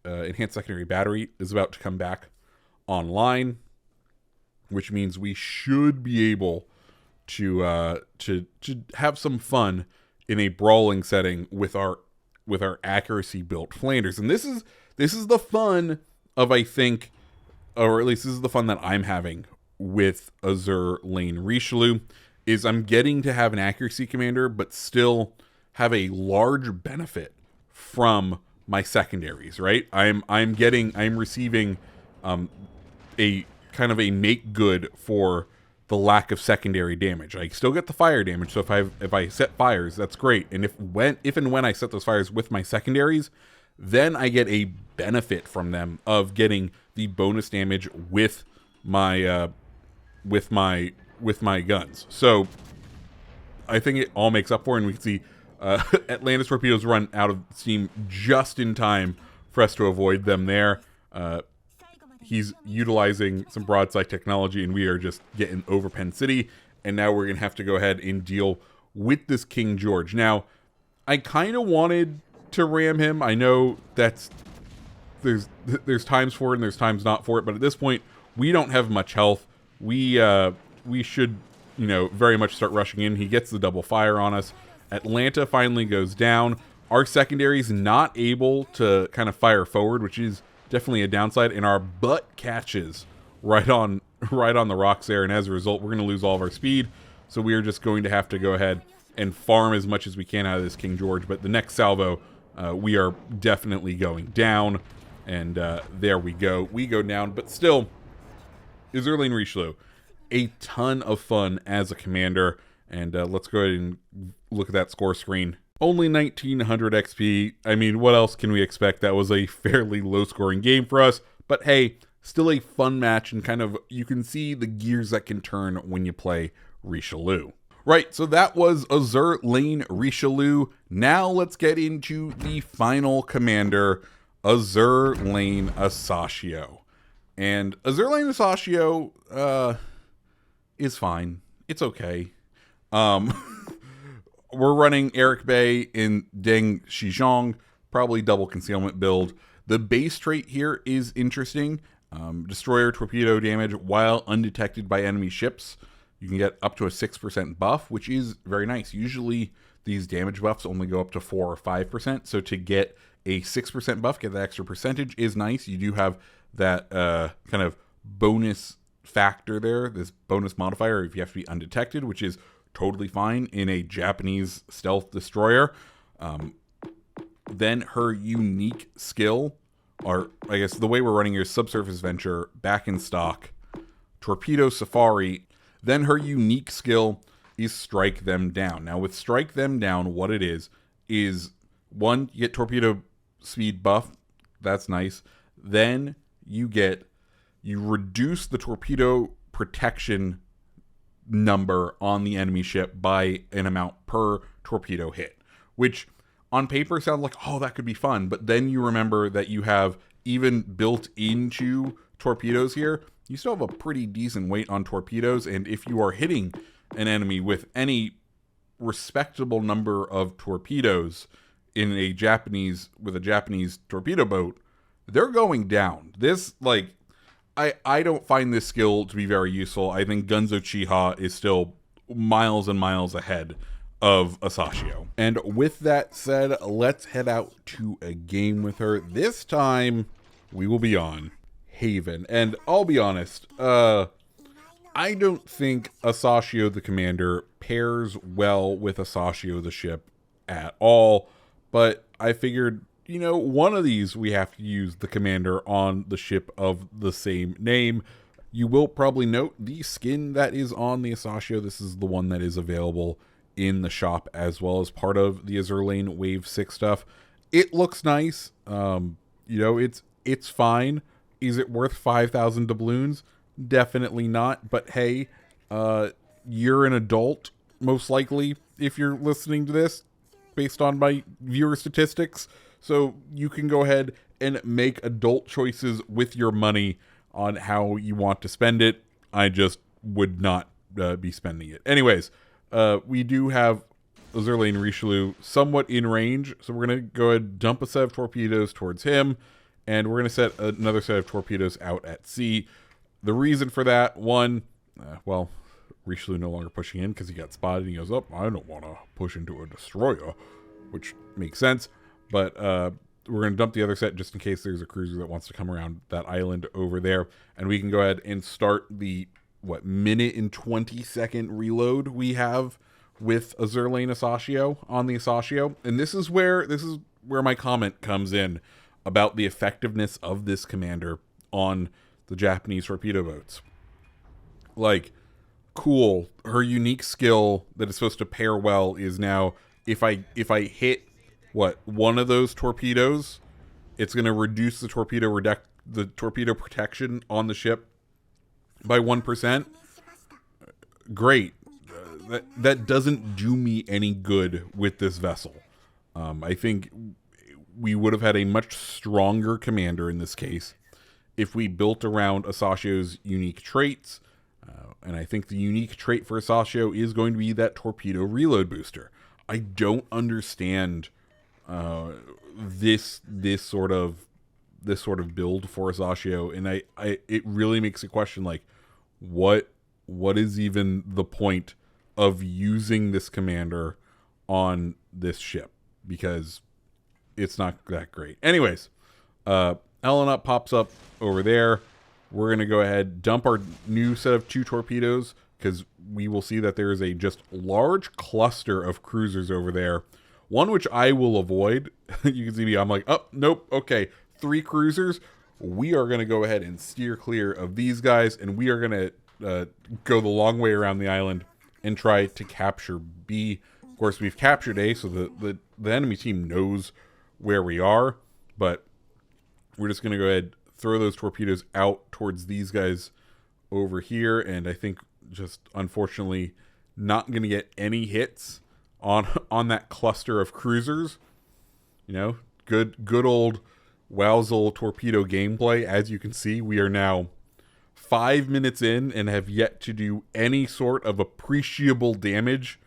enhanced secondary battery is about to come back online, which means we should be able to have some fun in a brawling setting with our accuracy built Flanders. And this is the fun of, I think, or at least this is the fun that I'm having with Azure Lane Richelieu, is I'm getting to have an accuracy commander, but still have a large benefit from my secondaries, right? I'm receiving a kind of a make good for the lack of secondary damage. I still get the fire damage, so if I set fires, that's great. And if and when I set those fires with my secondaries, then I get a benefit from them of getting the bonus damage with my guns. So I think it all makes up for it, and we can see Atlantis torpedoes run out of steam just in time for us to avoid them there. He's utilizing some broadside technology, and we are just getting over Penn City. And now we're going to have to go ahead and deal with this King George. Now, I kind of wanted to ram him. I know there's times for it and there's times not for it. But at this point, we don't have much health. We should, very much start rushing in. He gets the double fire on us. Atlanta finally goes down. Our secondary is not able to kind of fire forward, which is definitely a downside, and our butt catches right on the rocks there, and as a result, we're going to lose all of our speed. So we are just going to have to go ahead and farm as much as we can out of this King George. But the next salvo, we are definitely going down. And there we go. We go down, but still, Azure Lane Richelieu, a ton of fun as a commander. And let's go ahead and look at that score screen. Only 1900 XP. I mean, what else can we expect? That was a fairly low-scoring game for us. But hey, still a fun match, and kind of, you can see the gears that can turn when you play Richelieu. Right, so that was Azure Lane Richelieu. Now let's get into the final commander, Azure Lane Asashio. And Azure Lane Asashio is fine. It's okay. We're running Eric Bay in Deng Shizhong, probably double concealment build. The base trait here is interesting. Destroyer torpedo damage while undetected by enemy ships. You can get up to a 6% buff, which is very nice. Usually these damage buffs only go up to 4 or 5%. So to get a 6% buff, get that extra percentage is nice. You do have that kind of bonus factor there, this bonus modifier if you have to be undetected, which is totally fine in a Japanese stealth destroyer. Then her unique skill, or I guess the way we're running your Subsurface Venture back in stock, Torpedo Safari, then her unique skill is Strike Them Down. Now with Strike Them Down, what it is one, you get torpedo speed buff, that's nice. Then you reduce the torpedo protection number on the enemy ship by an amount per torpedo hit, which on paper sounds like, oh, that could be fun. But then you remember that you have, even built into torpedoes here, you still have a pretty decent weight on torpedoes. And if you are hitting an enemy with any respectable number of torpedoes in a Japanese torpedo boat, they're going down. This, like, I don't find this skill to be very useful. I think Gunzo Chiha is still miles and miles ahead of Asashio. And with that said, let's head out to a game with her. This time, we will be on Haven. And I'll be honest, I don't think Asashio the commander pairs well with Asashio the ship at all. But I figured, you know, one of these we have to use the commander on the ship of the same name. You will probably note the skin that is on the Asashio. This is the one that is available in the shop as well as part of the Azure Lane Wave 6 stuff. It looks nice. You know, it's fine. Is it worth 5,000 doubloons? Definitely not. But hey, you're an adult, most likely, if you're listening to this, based on my viewer statistics. So you can go ahead and make adult choices with your money on how you want to spend it. I just would not be spending it. Anyways, we do have Azure Lane Richelieu somewhat in range. So we're going to go ahead and dump a set of torpedoes towards him. And we're going to set another set of torpedoes out at sea. The reason for that, one, well, Richelieu no longer pushing in because he got spotted. And he goes, oh, I don't want to push into a destroyer, which makes sense. But we're going to dump the other set just in case there's a cruiser that wants to come around that island over there. And we can go ahead and start the, minute and 20-second reload we have with Azure Lane Asashio on the Asashio. And this is where my comment comes in about the effectiveness of this commander on the Japanese torpedo boats. Like, cool. Her unique skill that is supposed to pair well is now, if I hit one of those torpedoes, it's going to reduce the torpedo protection on the ship by 1%. Great. That doesn't do me any good with this vessel. I think we would have had a much stronger commander in this case if we built around Asashio's unique traits. And I think the unique trait for Asashio is going to be that torpedo reload booster. I don't understand this sort of build for Asashio, and it really makes a question, like, what is even the point of using this commander on this ship, because it's not that great. Anyways, Eleanor pops up over there. We're gonna go ahead, dump our new set of 2 torpedoes because we will see that there is a just large cluster of cruisers over there. One which I will avoid. You can see me, I'm like, oh, nope, okay, 3 cruisers. We are going to go ahead and steer clear of these guys, and we are going to go the long way around the island and try to capture B. Of course, we've captured A, so the enemy team knows where we are, but we're just going to go ahead, throw those torpedoes out towards these guys over here, and I think just unfortunately not going to get any hits on that cluster of cruisers. You know, good old Wowzel torpedo gameplay. As you can see, we are now 5 minutes in and have yet to do any sort of appreciable damage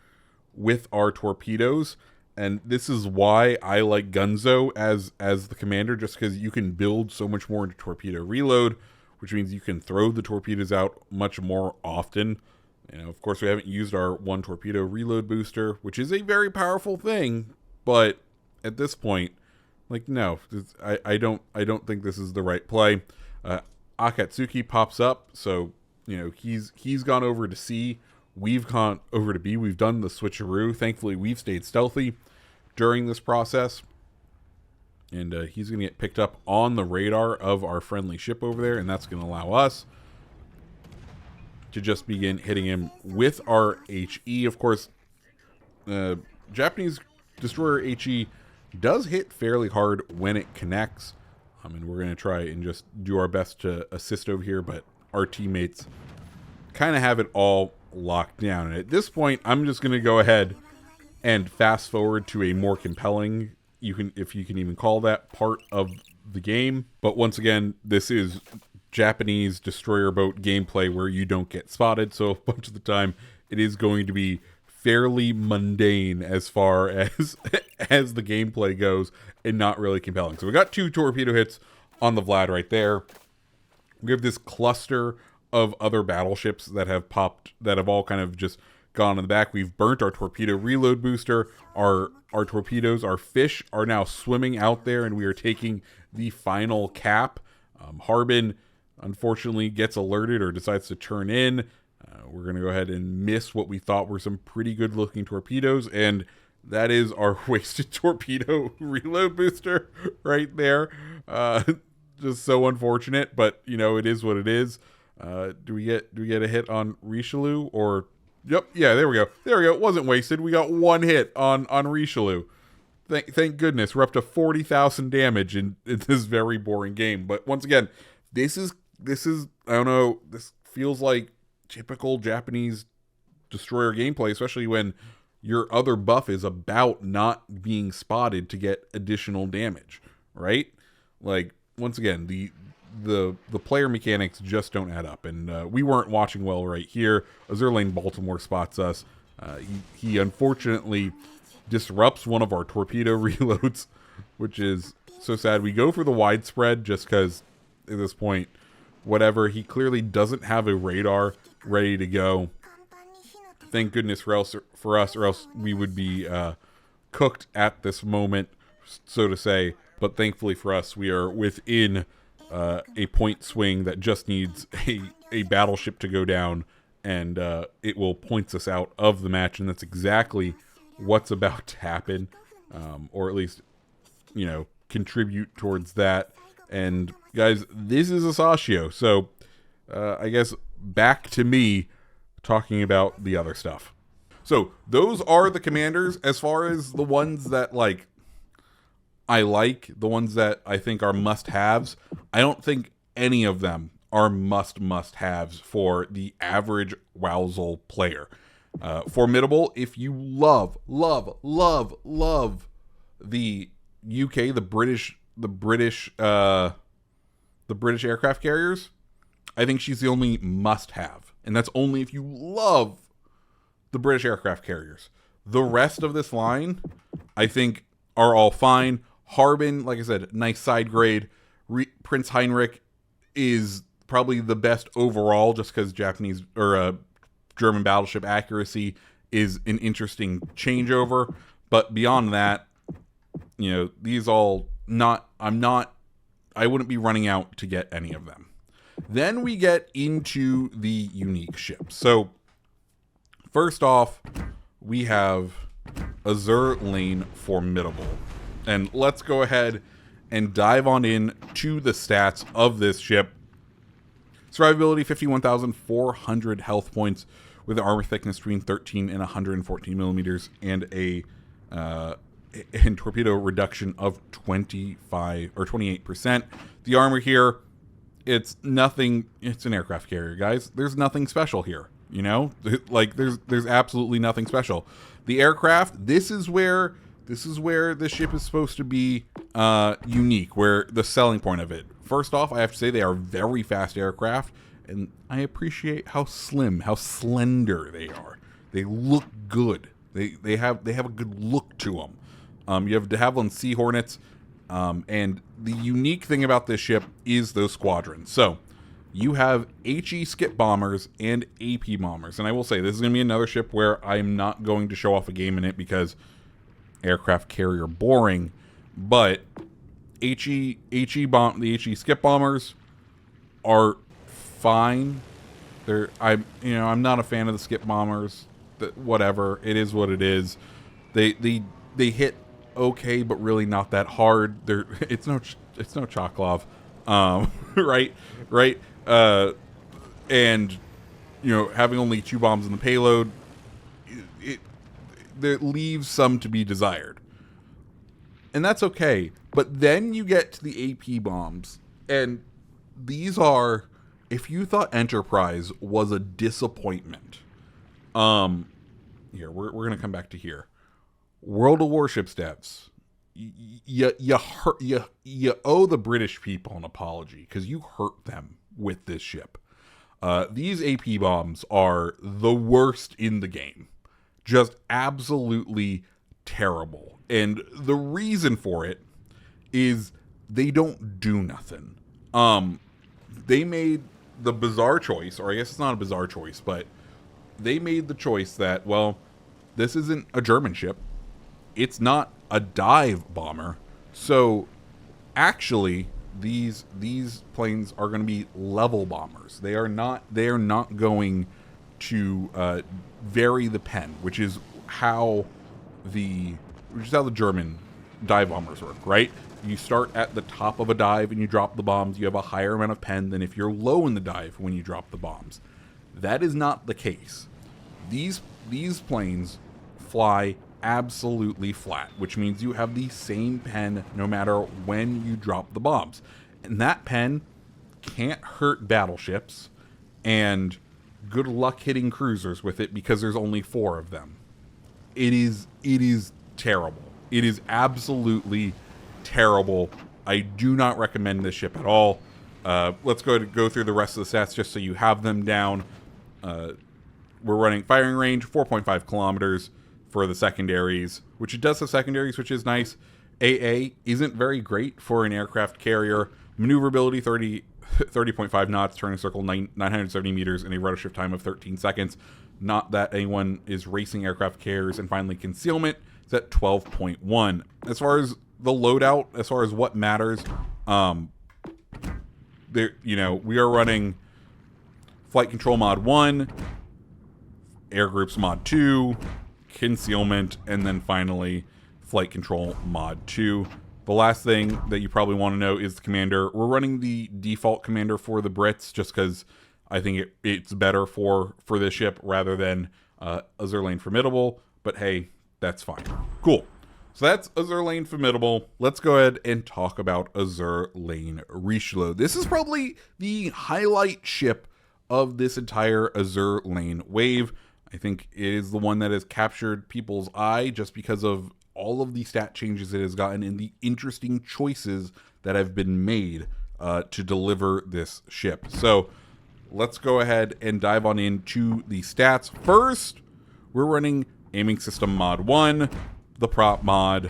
with our torpedoes. And this is why I like Gunzo as the commander, just because you can build so much more into torpedo reload, which means you can throw the torpedoes out much more often. You know, of course, we haven't used our 1 torpedo reload booster, which is a very powerful thing, but at this point, like, no, I don't think this is the right play. Akatsuki pops up, so you know he's gone over to C. We've gone over to B. We've done the switcheroo. Thankfully, we've stayed stealthy during this process, and he's going to get picked up on the radar of our friendly ship over there, and that's going to allow us to just begin hitting him with our HE. Of course, Japanese destroyer HE does hit fairly hard when it connects. And we're going to try and just do our best to assist over here, but our teammates kind of have it all locked down. And at this point, I'm just going to go ahead and fast forward to a more compelling, if you can even call that, part of the game. But once again, this is Japanese destroyer boat gameplay where you don't get spotted, so a bunch of the time it is going to be fairly mundane as far as as the gameplay goes, and not really compelling. So we got 2 torpedo hits on the Vlad right there. We have this cluster of other battleships that have popped, that have all kind of just gone in the back. We've burnt our torpedo reload booster. Our torpedoes, our fish are now swimming out there, and we are taking the final cap. Harbin unfortunately gets alerted or decides to turn in. We're going to go ahead and miss what we thought were some pretty good looking torpedoes, and that is our wasted torpedo reload booster right there. Just so unfortunate, but you know, it is what it is. Do we get a hit on Richelieu? Or yep, yeah, there we go. It wasn't wasted. We got 1 hit on Richelieu. Thank goodness. We're up to 40,000 damage in this very boring game. But once again, this is I don't know, this feels like typical Japanese destroyer gameplay, especially when your other buff is about not being spotted to get additional damage, right? Like, once again, the player mechanics just don't add up, and we weren't watching well right here. Azure Lane Baltimore spots us. He unfortunately disrupts one of our torpedo reloads, which is so sad. We go for the widespread just because at this point, whatever, he clearly doesn't have a radar ready to go. Thank goodness for us, or else we would be cooked at this moment, so to say. But thankfully for us, we are within a point swing that just needs a battleship to go down, and it will points us out of the match, and that's exactly what's about to happen, or at least, you know, contribute towards that. And guys, this is Asashio, so I guess back to me talking about the other stuff. So those are the commanders. As far as the ones that like I like, the ones that I think are must-haves, I don't think any of them are must-haves for the average Wowzel player. Formidable, if you love the UK, the British aircraft carriers, I think she's the only must-have, and that's only if you love the British aircraft carriers. The rest of this line, I think, are all fine. Harbin, like I said, nice side grade. Prinz Heinrich is probably the best overall, just because Japanese or German battleship accuracy is an interesting changeover. But beyond that, you know, these all I wouldn't be running out to get any of them. Then we get into the unique ships. So First off, we have Azure Lane Formidable. And let's go ahead and dive on in to the stats of this ship. Survivability, 51,400 health points with an armor thickness between 13 and 114 millimeters and a torpedo reduction of 25 or 28%. The armor here, it's nothing. It's an aircraft carrier, guys. There's nothing special here. You know, like there's absolutely nothing special. The aircraft, this is where this ship is supposed to be unique, where the selling point of it. First off, I have to say they are very fast aircraft, and I appreciate how slim, how slender they are. They look good. They have a good look to them. You have de Havilland Sea Hornets, and the unique thing about this ship is those squadrons. So you have HE skip bombers and AP bombers, and I will say this is going to be another ship where I'm not going to show off a game in it because aircraft carrier boring, but the HE skip bombers are fine. I'm not a fan of the skip bombers. Whatever, it is what it is. They hit okay, but really not that hard. It's no Choklov, right. And having only 2 bombs in the payload, it leaves some to be desired, and that's okay. But then you get to the AP bombs, and these are, if you thought Enterprise was a disappointment, here we're gonna come back to here. World of Warships devs, you owe the British people an apology because you hurt them with this ship. These AP bombs are the worst in the game. Just absolutely terrible. And the reason for it is they don't do nothing. They made the bizarre choice, or I guess it's not a bizarre choice, but they made the choice that, well, this isn't a German ship. It's not a dive bomber. So actually these planes are going to be level bombers. They are not going to vary the pen, which is how the German dive bombers work, right? You start at the top of a dive and you drop the bombs. You have a higher amount of pen than if you're low in the dive when you drop the bombs. That is not the case. These planes fly absolutely flat, which means you have the same pen no matter when you drop the bombs. And that pen can't hurt battleships, and good luck hitting cruisers with it because there's only 4 of them. It is terrible. It is absolutely terrible. I do not recommend this ship at all. Let's go through the rest of the stats just so you have them down. We're running firing range 4.5 kilometers for the secondaries, which it does have secondaries, which is nice. AA isn't very great for an aircraft carrier. Maneuverability 30.5 knots, turning circle 970 meters, and a rudder shift time of 13 seconds. Not that anyone is racing aircraft carriers. And finally, concealment is at 12.1. As far as the loadout, as far as what matters, we are running flight control mod 1, air groups mod 2, concealment, and then finally flight control mod 2. The last thing that you probably want to know is the commander. We're running the default commander for the Brits just because I think it's better for this ship rather than Azure Lane Formidable, but hey, that's fine. Cool. So that's Azure Lane Formidable. Let's go ahead and talk about Azure Lane Richelieu. This is probably the highlight ship of this entire Azure Lane Wave. I think it is the one that has captured people's eye just because of all of the stat changes it has gotten and the interesting choices that have been made to deliver this ship. So let's go ahead and dive on into the stats. First, we're running aiming system mod 1, the prop mod,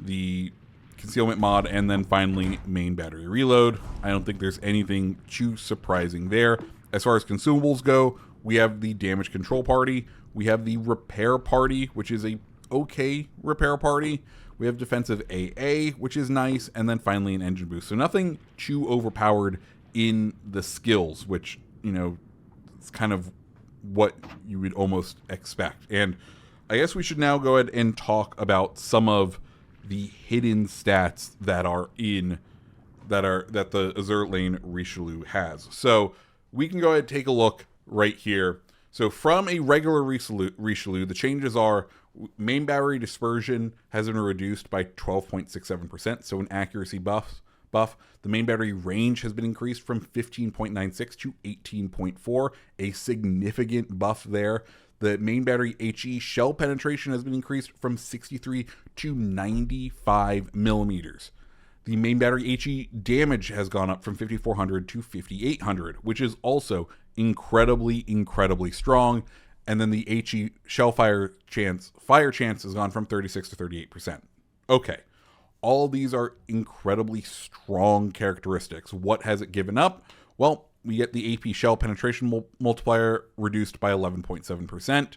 the concealment mod, and then finally main battery reload. I don't think there's anything too surprising there. As far as consumables go, we have the damage control party. We have the repair party, which is a okay repair party. We have defensive AA, which is nice. And then finally an engine boost. So nothing too overpowered in the skills, which, it's kind of what you would almost expect. And I guess we should now go ahead and talk about some of the hidden stats that are that the Azure Lane Richelieu has. So we can go ahead and take a look right here. So from a regular Richelieu, the changes are main battery dispersion has been reduced by 12.67%, so an accuracy buff. The main battery range has been increased from 15.96 to 18.4, a significant buff there. The main battery HE shell penetration has been increased from 63 to 95 millimeters. The main battery HE damage has gone up from 5,400 to 5,800, which is also incredibly strong. And then the HE shell fire chance has gone from 36 to 38%. Okay, all of these are incredibly strong characteristics. What has it given up? Well, we get the AP shell penetration multiplier reduced by 11.7%.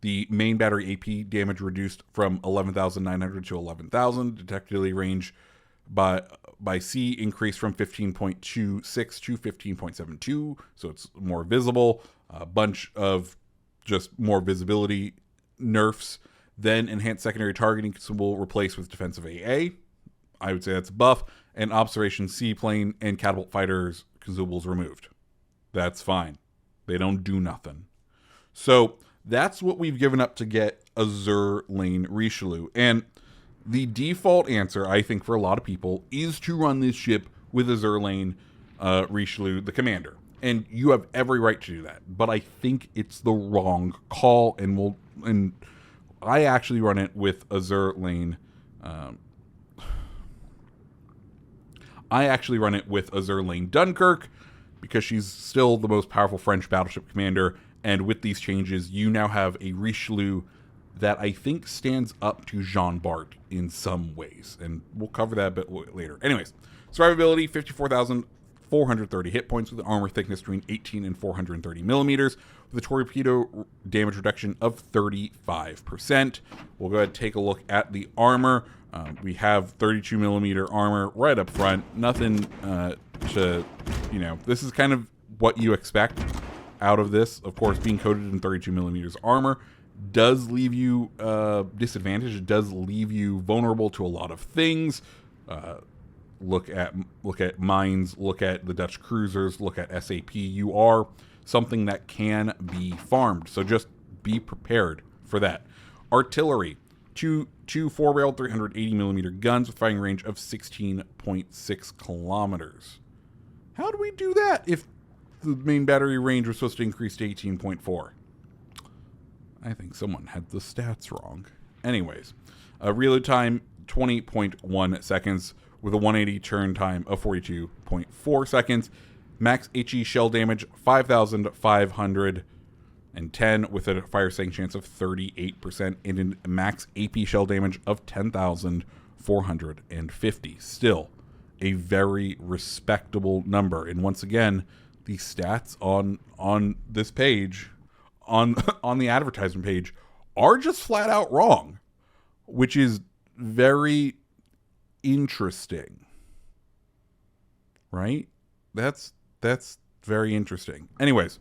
The main battery AP damage reduced from 11,900 to 11,000. Detectability range by C increased from 15.26 to 15.72, so it's more visible. A bunch of just more visibility nerfs. Then enhanced secondary targeting will replace with defensive AA. I would say that's a buff. And observation seaplane and catapult fighters consumables removed. That's fine. They don't do nothing. So that's what we've given up to get Azure Lane Richelieu. And the default answer, I think, for a lot of people is to run this ship with Azure Lane Richelieu, the commander. And you have every right to do that. But I think it's the wrong call, and I actually run it with Azure Lane. I actually run it with Azure Lane Dunkirk because she's still the most powerful French battleship commander. And with these changes, you now have a Richelieu that I think stands up to Jean Bart in some ways. And we'll cover that a bit later. Anyways, survivability, 54,430 hit points with an armor thickness between 18 and 430 millimeters, with a torpedo damage reduction of 35%. We'll go ahead and take a look at the armor. We have 32 millimeter armor right up front. Nothing this is kind of what you expect out of this. Of course, being coated in 32 millimeters armor does leave you disadvantaged. It does leave you vulnerable to a lot of things. Look at mines, look at the Dutch cruisers, look at SAP. You are something that can be farmed, so just be prepared for that. Artillery, two 4-barreled 380 millimeter guns with firing range of 16.6 kilometers. How do we do that if the main battery range was supposed to increase to 18.4? I think someone had the stats wrong. Anyways, reload time 20.1 seconds with a 180 turn time of 42.4 seconds. Max HE shell damage 5,510 with a fire staying chance of 38% and a max AP shell damage of 10,450. Still a very respectable number. And once again, the stats on this page, on the advertisement page, are just flat out wrong, which is very interesting, right? That's very interesting. Anyways,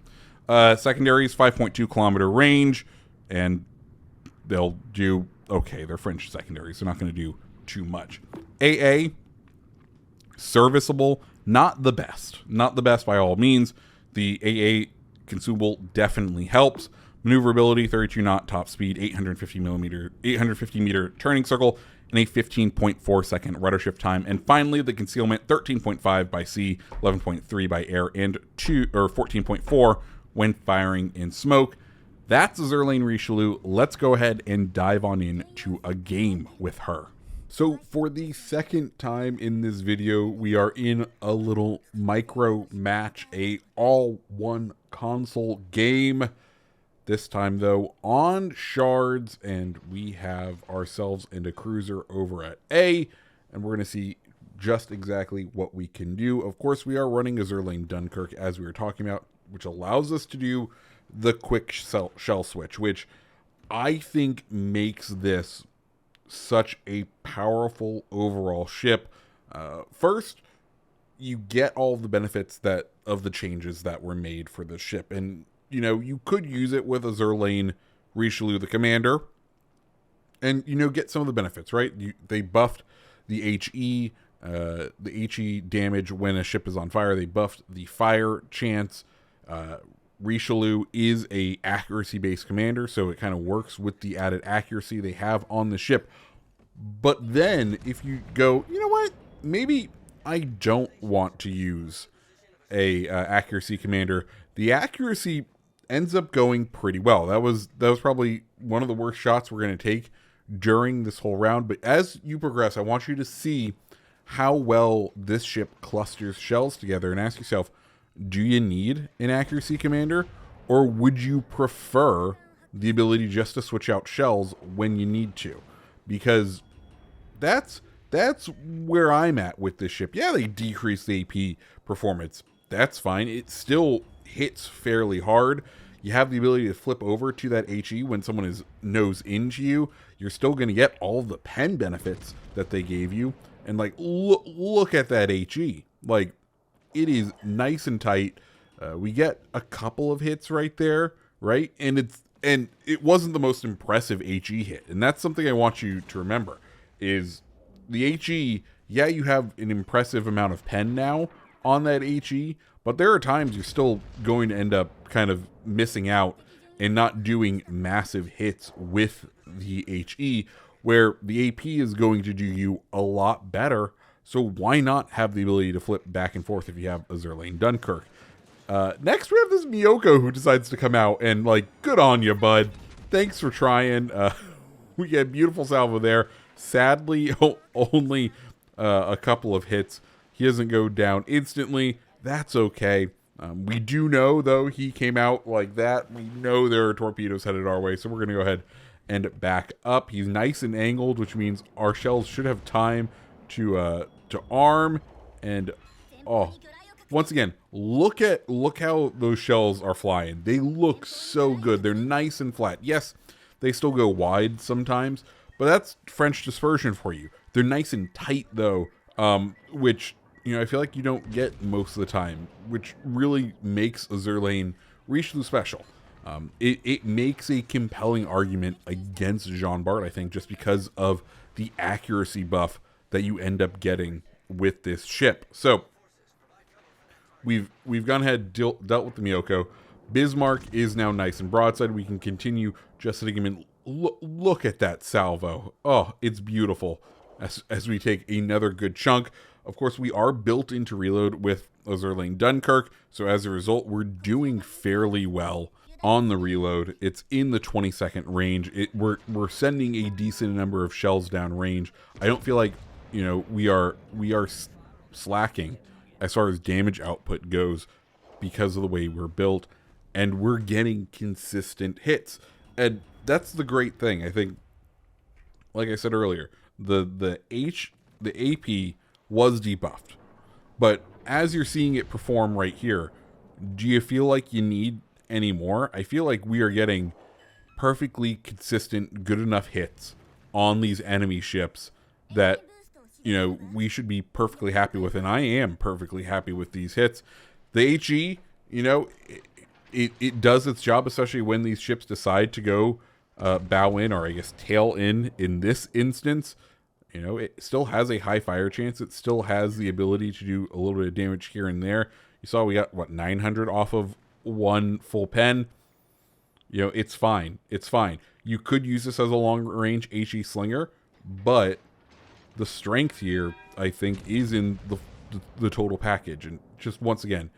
secondaries 5.2 kilometer range, and they'll do okay. They're French secondaries. They're not going to do too much. AA, serviceable, not the best by all means. The AA consumable definitely helps. Maneuverability, 32 knot top speed, 850 meter turning circle, and a 15.4 second rudder shift time. And finally, the concealment, 13.5 by sea, 11.3 by air, and 14.4 when firing in smoke. That's Azure Lane Richelieu. Let's go ahead and dive on into a game with her. So for the second time in this video, we are in a little micro match, a all one console game. This time, though, on shards, and we have ourselves and a cruiser over at A, and we're going to see just exactly what we can do. Of course, we are running Azure Lane Dunkirk, as we were talking about, which allows us to do the quick shell switch, which I think makes this such a powerful overall ship. First, you get all the benefits of the changes that were made for the ship, and you could use it with Azure Lane Richelieu, the commander, and, get some of the benefits, right? They buffed the HE damage when a ship is on fire. They buffed the fire chance. Richelieu is a accuracy-based commander, so it kind of works with the added accuracy they have on the ship. But then, if you go, you know what? Maybe I don't want to use a accuracy commander. The accuracy ends up going pretty well. That was probably one of the worst shots we're going to take during this whole round. But as you progress, I want you to see how well this ship clusters shells together and ask yourself, do you need an accuracy commander, or would you prefer the ability just to switch out shells when you need to? Because that's where I'm at with this ship. Yeah, they decrease the AP performance. That's fine. It still hits fairly hard. You have the ability to flip over to that HE when someone is nose into you. You're still going to get all the pen benefits that they gave you. And, like, look at that HE. Like, it is nice and tight. We get a couple of hits right there, right? And it wasn't the most impressive HE hit. And that's something I want you to remember, is the HE, yeah, you have an impressive amount of pen now on that HE, but there are times you're still going to end up kind of missing out and not doing massive hits with the HE, where the AP is going to do you a lot better. So why not have the ability to flip back and forth if you have Azure Lane Dunkirk? Next, we have this Miyoko who decides to come out, and, like, good on you, bud. Thanks for trying. We get beautiful salvo there. Sadly, only a couple of hits. He doesn't go down instantly. That's okay. We do know, though, he came out like that. We know there are torpedoes headed our way, so we're going to go ahead and back up. He's nice and angled, which means our shells should have time to arm. And, once again, look how those shells are flying. They look so good. They're nice and flat. Yes, they still go wide sometimes, but that's French dispersion for you. They're nice and tight, though, which, I feel like you don't get most of the time, which really makes Azure Lane Richelieu special. It makes a compelling argument against Jean Bart, I think, just because of the accuracy buff that you end up getting with this ship. So we've gone ahead, dealt with the Miyoko. Bismarck is now nice and broadside. We can continue just hitting him in. Look at that salvo. Oh, it's beautiful. As we take another good chunk. Of course, we are built into reload with Azure Lane Dunkirk, so as a result, we're doing fairly well on the reload. It's in the 20-second range. We're sending a decent number of shells down range. I don't feel like we are slacking as far as damage output goes because of the way we're built, and we're getting consistent hits. And that's the great thing. I think, like I said earlier, the AP was debuffed, but as you're seeing it perform right here, do you feel like you need any more? I feel like we are getting perfectly consistent, good enough hits on these enemy ships that we should be perfectly happy with, and I am perfectly happy with these hits. The HE, it does its job, especially when these ships decide to go bow in, or I guess tail in this instance. It still has a high fire chance. It still has the ability to do a little bit of damage here and there. You saw we got, 900 off of one full pen. It's fine. It's fine. You could use this as a long-range HE slinger, but the strength here, I think, is in the total package. And just once again,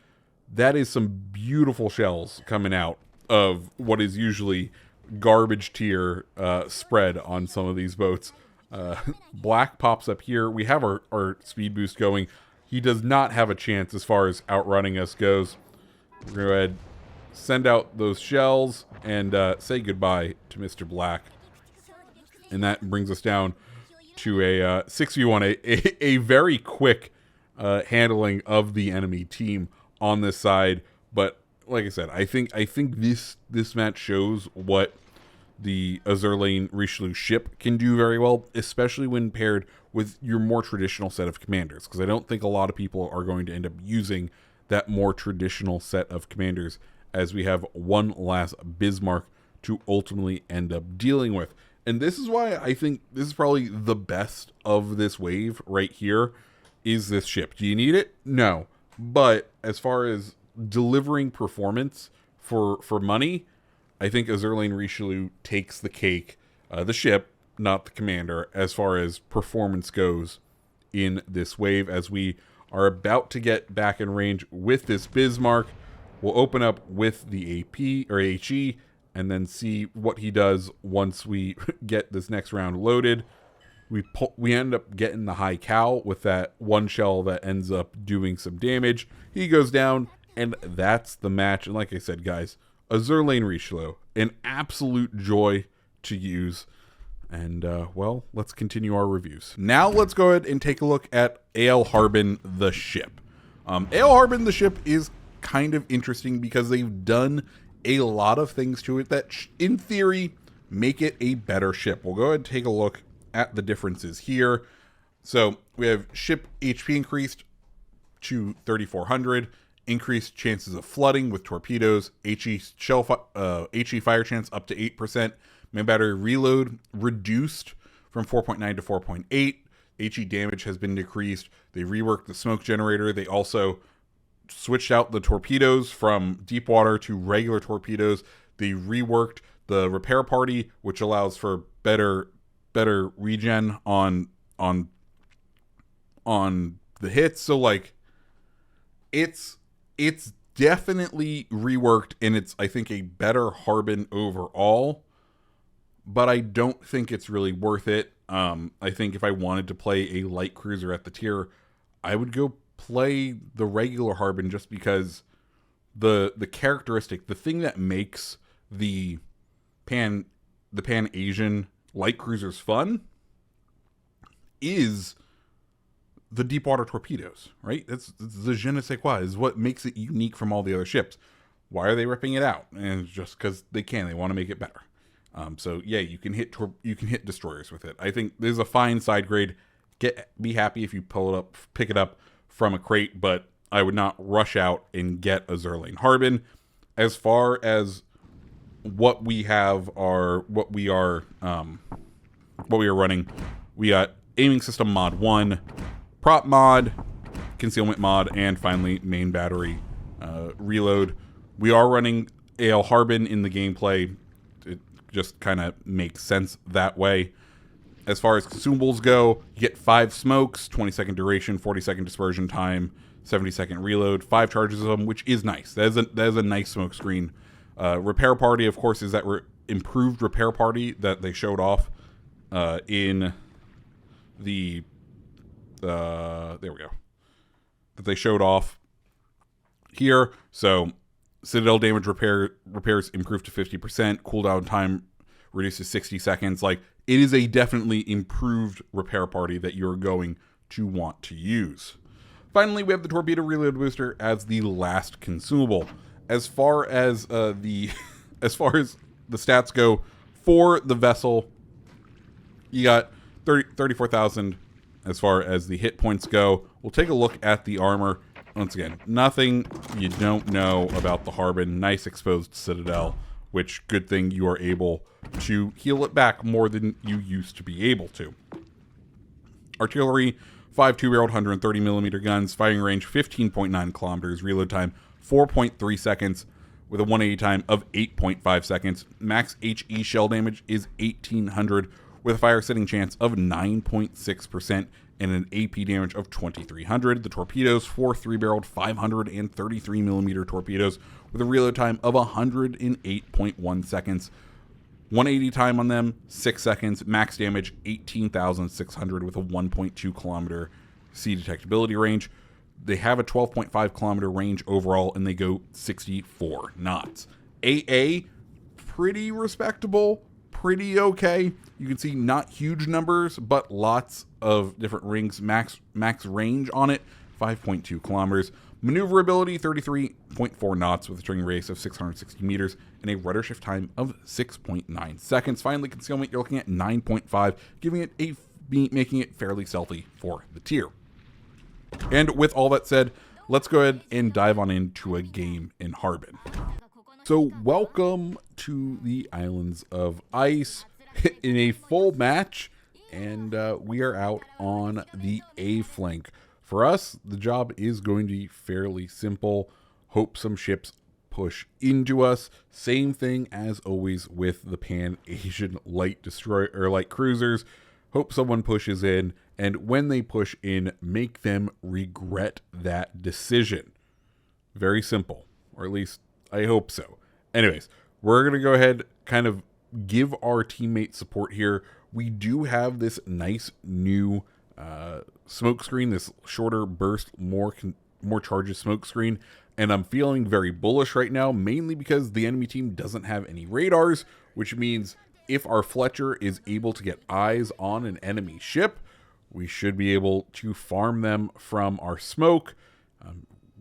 that is some beautiful shells coming out of what is usually garbage tier spread on some of these boats. Black pops up here. We have our speed boost going. He does not have a chance as far as outrunning us goes. We're going to go ahead, send out those shells, and say goodbye to Mr. Black. And that brings us down to a 6v1, a very quick handling of the enemy team on this side. But like I said, I think this match shows what the Azure Lane Richelieu ship can do very well, especially when paired with your more traditional set of commanders, because I don't think a lot of people are going to end up using that more traditional set of commanders as we have one last Bismarck to ultimately end up dealing with. And this is why I think this is probably the best of this wave right here, is this ship. Do you need it? No. But as far as delivering performance for money, I think Azure Lane Richelieu takes the cake. The ship, not the commander, as far as performance goes in this wave. As we are about to get back in range with this Bismarck, we'll open up with the AP or HE and then see what he does once we get this next round loaded. We end up getting the high cow with that one shell that ends up doing some damage. He goes down, and that's the match. And like I said, guys, Azure Lane Richelieu, an absolute joy to use. And, well, let's continue our reviews. Now let's go ahead and take a look at AL Harbin, the ship. AL Harbin, the ship, is kind of interesting because they've done a lot of things to it that, in theory, make it a better ship. We'll go ahead and take a look at the differences here. So we have ship HP increased to 3,400, increased chances of flooding with torpedoes, HE fire chance up to 8%, main battery reload reduced from 4.9 to 4.8, HE damage has been decreased. They reworked the smoke generator. They also switched out the torpedoes from deep water to regular torpedoes. They reworked the repair party, which allows for better regen on the hits. So like it's definitely reworked, and it's, I think, a better Harbin overall, but I don't think it's really worth it. I think if I wanted to play a light cruiser at the tier, I would go play the regular Harbin, just because the characteristic, the thing that makes the Pan-Asian light cruisers fun is the deep water torpedoes, right? It's the je ne sais quoi, is what makes it unique from all the other ships. Why are they ripping it out? And it's just because they want to make it better. So yeah, you can hit destroyers with it. I think there's a fine side grade. Be happy if you pick it up from a crate, but I would not rush out and get Azure Lane Harbin. As far as what we are running, we got aiming system mod 1, prop mod, concealment mod, and finally main battery reload. We are running AL Harbin in the gameplay. It just kind of makes sense that way. As far as consumables go, you get 5 smokes, 20-second duration, 40-second dispersion time, 70-second reload, 5 charges of them, which is nice. That is a nice smoke screen. Repair party, of course, is that improved repair party that they showed off in the there we go, that they showed off here. So Citadel damage repairs improved to 50%, cooldown time reduced to 60 seconds. Like, it is a definitely improved repair party that you're going to want to use. Finally, we have the torpedo reload booster as the last consumable. As far as the stats go for the vessel, you got 34,000 as far as the hit points go. We'll take a look at the armor. Once again, nothing you don't know about the Harbin. Nice exposed Citadel, which, good thing you are able to heal it back more than you used to be able to. Artillery, 5 2-barreled 130mm guns, firing range 15.9 kilometers, reload time 4.3 seconds with a 180 time of 8.5 seconds. Max HE shell damage is 1,800 with a fire setting chance of 9.6% and an AP damage of 2,300. The torpedoes, 4 3-barreled 533mm torpedoes with a reload time of 108.1 seconds. 180 time on them, 6 seconds. Max damage, 18,600 with a 1.2 kilometer sea detectability range. They have a 12.5 kilometer range overall, and they go 64 knots. AA, pretty respectable, pretty okay. You can see not huge numbers, but lots of different rings. Max range on it, 5.2 kilometers. Maneuverability, 33.4 knots with a turning radius of 660 meters and a rudder shift time of 6.9 seconds. Finally, concealment, you're looking at 9.5, making it fairly stealthy for the tier. And with all that said, let's go ahead and dive on into a game in Harbin. So welcome to the Islands of Ice in a full match, and we are out on the A flank. For us, the job is going to be fairly simple. Hope some ships push into us. Same thing as always with the Pan-Asian light destroyer or light cruisers. Hope someone pushes in, and when they push in, make them regret that decision. Very simple, or at least I hope so. Anyways, we're going to go ahead, kind of give our teammates support here. We do have this nice new smoke screen, this shorter burst, more charges smoke screen, and I'm feeling very bullish right now, mainly because the enemy team doesn't have any radars, which means if our Fletcher is able to get eyes on an enemy ship, we should be able to farm them from our smoke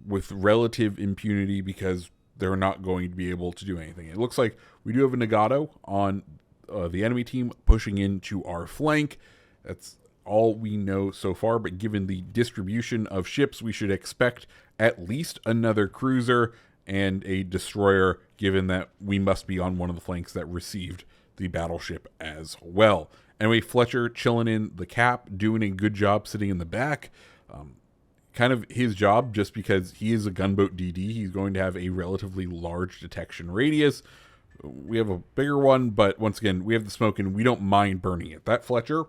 with relative impunity, because they're not going to be able to do anything. It looks like we do have a Nagato on the enemy team pushing into our flank. That's all we know so far, but given the distribution of ships, we should expect at least another cruiser and a destroyer, given that we must be on one of the flanks that received the battleship as well. Anyway, Fletcher chilling in the cap, doing a good job sitting in the back. Kind of his job, just because he is a gunboat DD, he's going to have a relatively large detection radius. We have a bigger one, but once again, we have the smoke and we don't mind burning it. That Fletcher,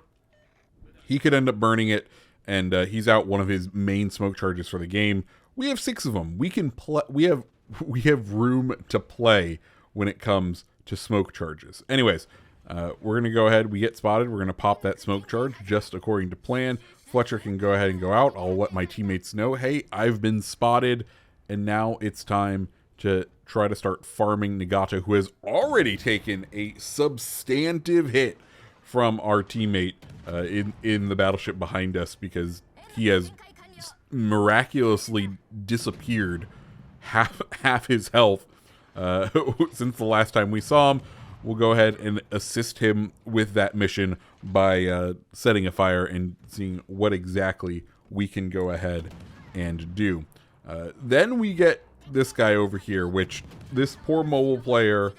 he could end up burning it, and he's out one of his main smoke charges for the game. We have 6 of them. We can play. We have room to play when it comes to smoke charges. Anyways, we're gonna go ahead. We get spotted. We're gonna pop that smoke charge just according to plan. Fletcher can go ahead and go out. I'll let my teammates know, hey, I've been spotted, and now it's time to try to start farming Nagato, who has already taken a substantive hit from our teammate in the battleship behind us, because he has miraculously disappeared half his health since the last time we saw him. We'll go ahead and assist him with that mission by setting a fire and seeing what exactly we can go ahead and do. Then we get this guy over here, which this poor mobile player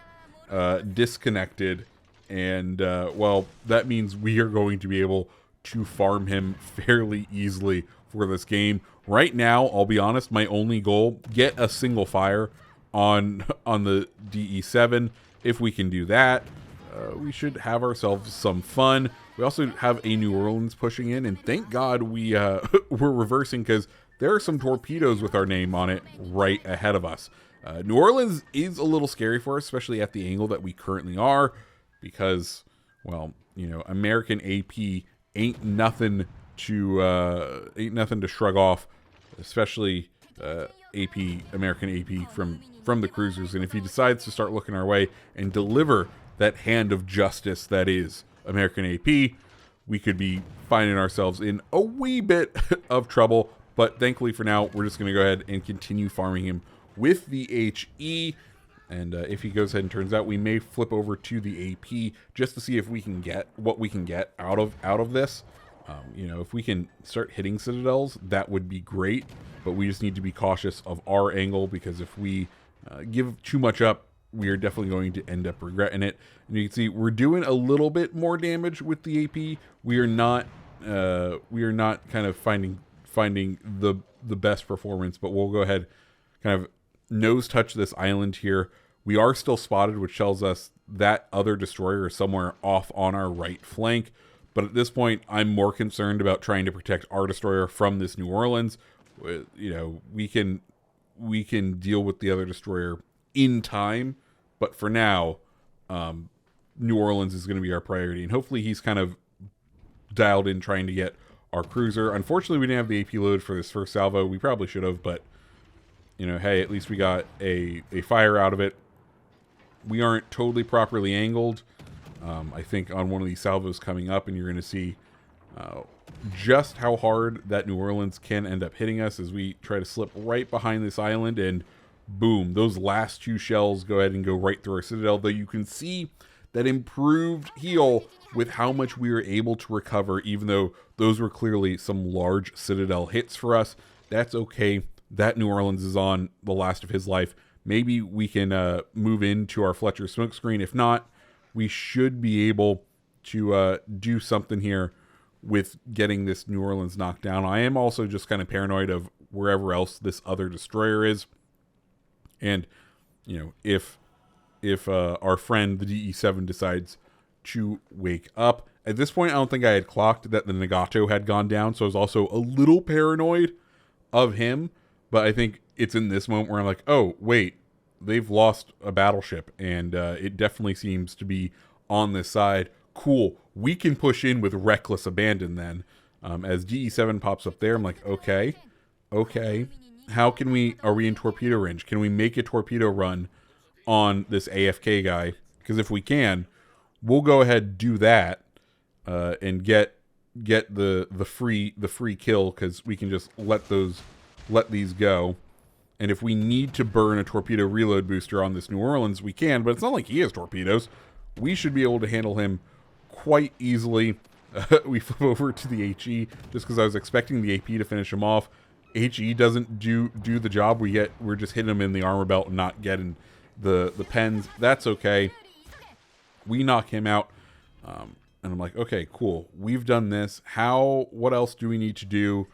disconnected, and well, that means we are going to be able to farm him fairly easily for this game. Right now, I'll be honest, my only goal, get a single fire on the DE7. If we can do that, we should have ourselves some fun. We also have a New Orleans pushing in, and thank God we're reversing, because there are some torpedoes with our name on it right ahead of us. New Orleans is a little scary for us, especially at the angle that we currently are, because, well, you know, American AP ain't nothing to shrug off, especially American AP from the cruisers. And if he decides to start looking our way and deliver that hand of justice that is American AP, we could be finding ourselves in a wee bit of trouble. But thankfully for now, we're just going to go ahead and continue farming him with the HE. And if he goes ahead and turns out, we may flip over to the AP just to see if we can get what we can get out of this. You know, if we can start hitting citadels, that would be great. But we just need to be cautious of our angle, because if we give too much up, we are definitely going to end up regretting it. And you can see we're doing a little bit more damage with the AP. We are not kind of finding the best performance, but we'll go ahead, kind of nose touch this island here. We are still spotted, which tells us that other destroyer is somewhere off on our right flank. But at this point, I'm more concerned about trying to protect our destroyer from this New Orleans. You know, we can deal with the other destroyer in time, but for now, New Orleans is going to be our priority, and hopefully he's kind of dialed in trying to get our cruiser. Unfortunately, we didn't have the AP load for this first salvo. We probably should have, but you know, hey, at least we got a fire out of it. We aren't totally properly angled. I think on one of these salvos coming up, and you're going to see just how hard that New Orleans can end up hitting us as we try to slip right behind this island, and boom, those last 2 shells go ahead and go right through our citadel, though you can see that improved heal with how much we were able to recover, even though those were clearly some large citadel hits for us. That's okay. That New Orleans is on the last of his life. maybe we can move into our Fletcher smoke screen. If not, we should be able to do something here with getting this New Orleans knocked down. I am also just kind of paranoid of wherever else this other destroyer is. And, you know, if our friend, the DE7, decides to wake up. At this point, I don't think I had clocked that the Nagato had gone down, so I was also a little paranoid of him. But I think it's in this moment where I'm like, oh, wait, they've lost a battleship, and it definitely seems to be on this side. Cool, we can push in with reckless abandon then. As DE7 pops up there, I'm like, okay. How can we, are we in torpedo range? Can we make a torpedo run on this AFK guy? Because if we can, we'll go ahead and do that and get the free kill, because we can just let these go. And if we need to burn a torpedo reload booster on this New Orleans, we can, but it's not like he has torpedoes. We should be able to handle him quite easily. We flip over to the HE just because I was expecting the AP to finish him off. HE doesn't do the job. We're just hitting him in the armor belt and not getting the pens. That's okay. We knock him out. And I'm like, okay, cool. We've done this. What else do we need to do?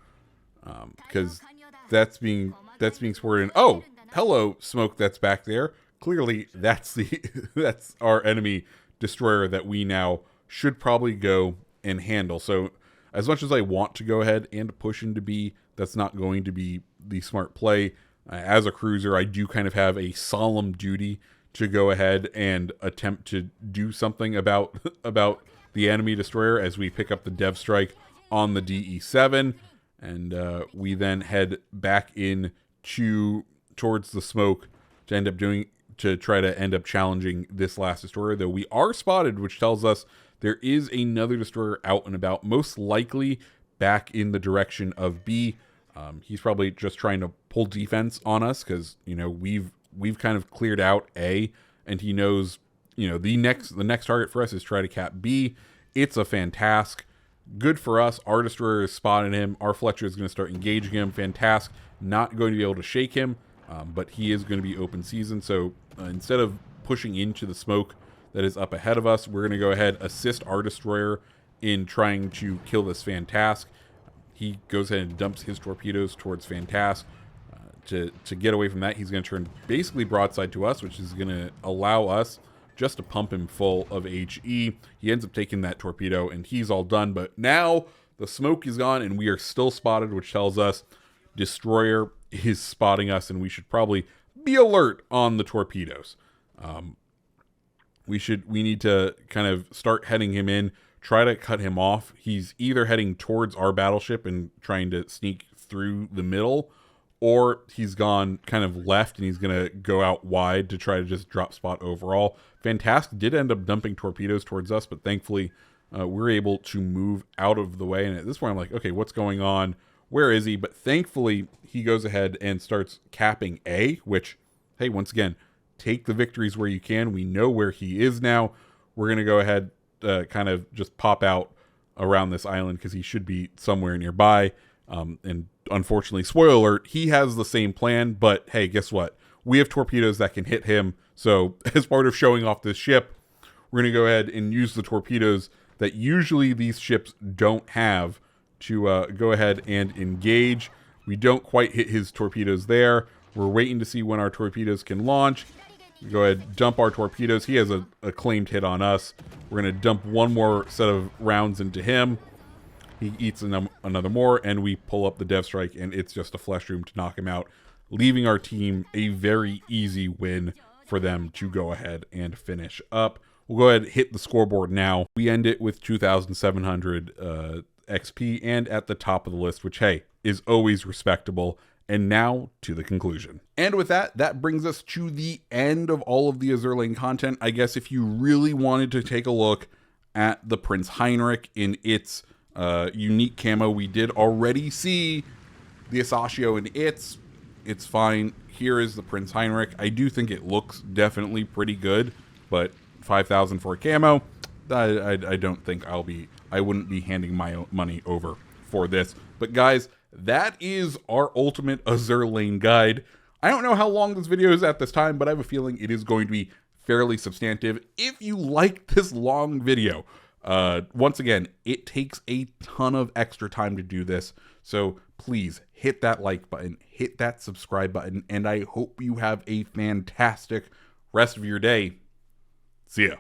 Because that's being supported in. Oh, hello, smoke that's back there. Clearly, that's our enemy destroyer that we now should probably go and handle. So, as much as I want to go ahead and push into B, that's not going to be the smart play. As a cruiser, I do kind of have a solemn duty to go ahead and attempt to do something about the enemy destroyer as we pick up the dev strike on the DE7, and we then head back in towards the smoke to try to end up challenging this last destroyer. Though we are spotted, which tells us there is another destroyer out and about, most likely back in the direction of B. He's probably just trying to pull defense on us because, you know, we've kind of cleared out A, and he knows, you know, the next target for us is try to cap B. It's a fantastic. Good for us. Our destroyer is spotting him. Our Fletcher is going to start engaging him. Fantastic. Not going to be able to shake him, but he is going to be open season. So instead of pushing into the smoke that is up ahead of us, we're going to go ahead assist our destroyer in trying to kill this fantastic. He goes ahead and dumps his torpedoes towards fantastic. To get away from that, he's going to turn basically broadside to us, which is going to allow us just to pump him full of HE. He ends up taking that torpedo, and he's all done. But now the smoke is gone, and we are still spotted, which tells us destroyer is spotting us, and we should probably be alert on the torpedoes. We need to kind of start heading him in, try to cut him off. He's either heading towards our battleship and trying to sneak through the middle, or he's gone kind of left and he's going to go out wide to try to just drop spot overall. Fantastic did end up dumping torpedoes towards us, but thankfully we're able to move out of the way. And at this point, I'm like, okay, what's going on? Where is he? But thankfully, he goes ahead and starts capping A, which, hey, once again, take the victories where you can. We know where he is now. We're going to go ahead, kind of just pop out around this island because he should be somewhere nearby. And unfortunately, spoiler alert, he has the same plan, but hey, guess what? We have torpedoes that can hit him. So as part of showing off this ship, we're going to go ahead and use the torpedoes that usually these ships don't have to go ahead and engage. We don't quite hit his torpedoes there. We're waiting to see when our torpedoes can launch. Go ahead, dump our torpedoes. He has a claimed hit on us. We're going to dump one more set of rounds into him. He eats another more, and we pull up the dev strike, and it's just a flesh room to knock him out, leaving our team a very easy win for them to go ahead and finish up. We'll go ahead and hit the scoreboard now. We end it with 2,700 XP, and at the top of the list, which, hey, is always respectable. And now to the conclusion. And with that, that brings us to the end of all of the Azure Lane content. I guess if you really wanted to take a look at the Prinz Heinrich in its unique camo, we did already see the Asashio in it's fine. Here is the Prinz Heinrich. I do think it looks definitely pretty good, but 5,000 for a camo, I don't think I wouldn't be handing my money over for this. But guys, that is our ultimate Azure Lane guide. I don't know how long this video is at this time, but I have a feeling it is going to be fairly substantive. If you like this long video, once again, it takes a ton of extra time to do this. So please hit that like button, hit that subscribe button, and I hope you have a fantastic rest of your day. See ya.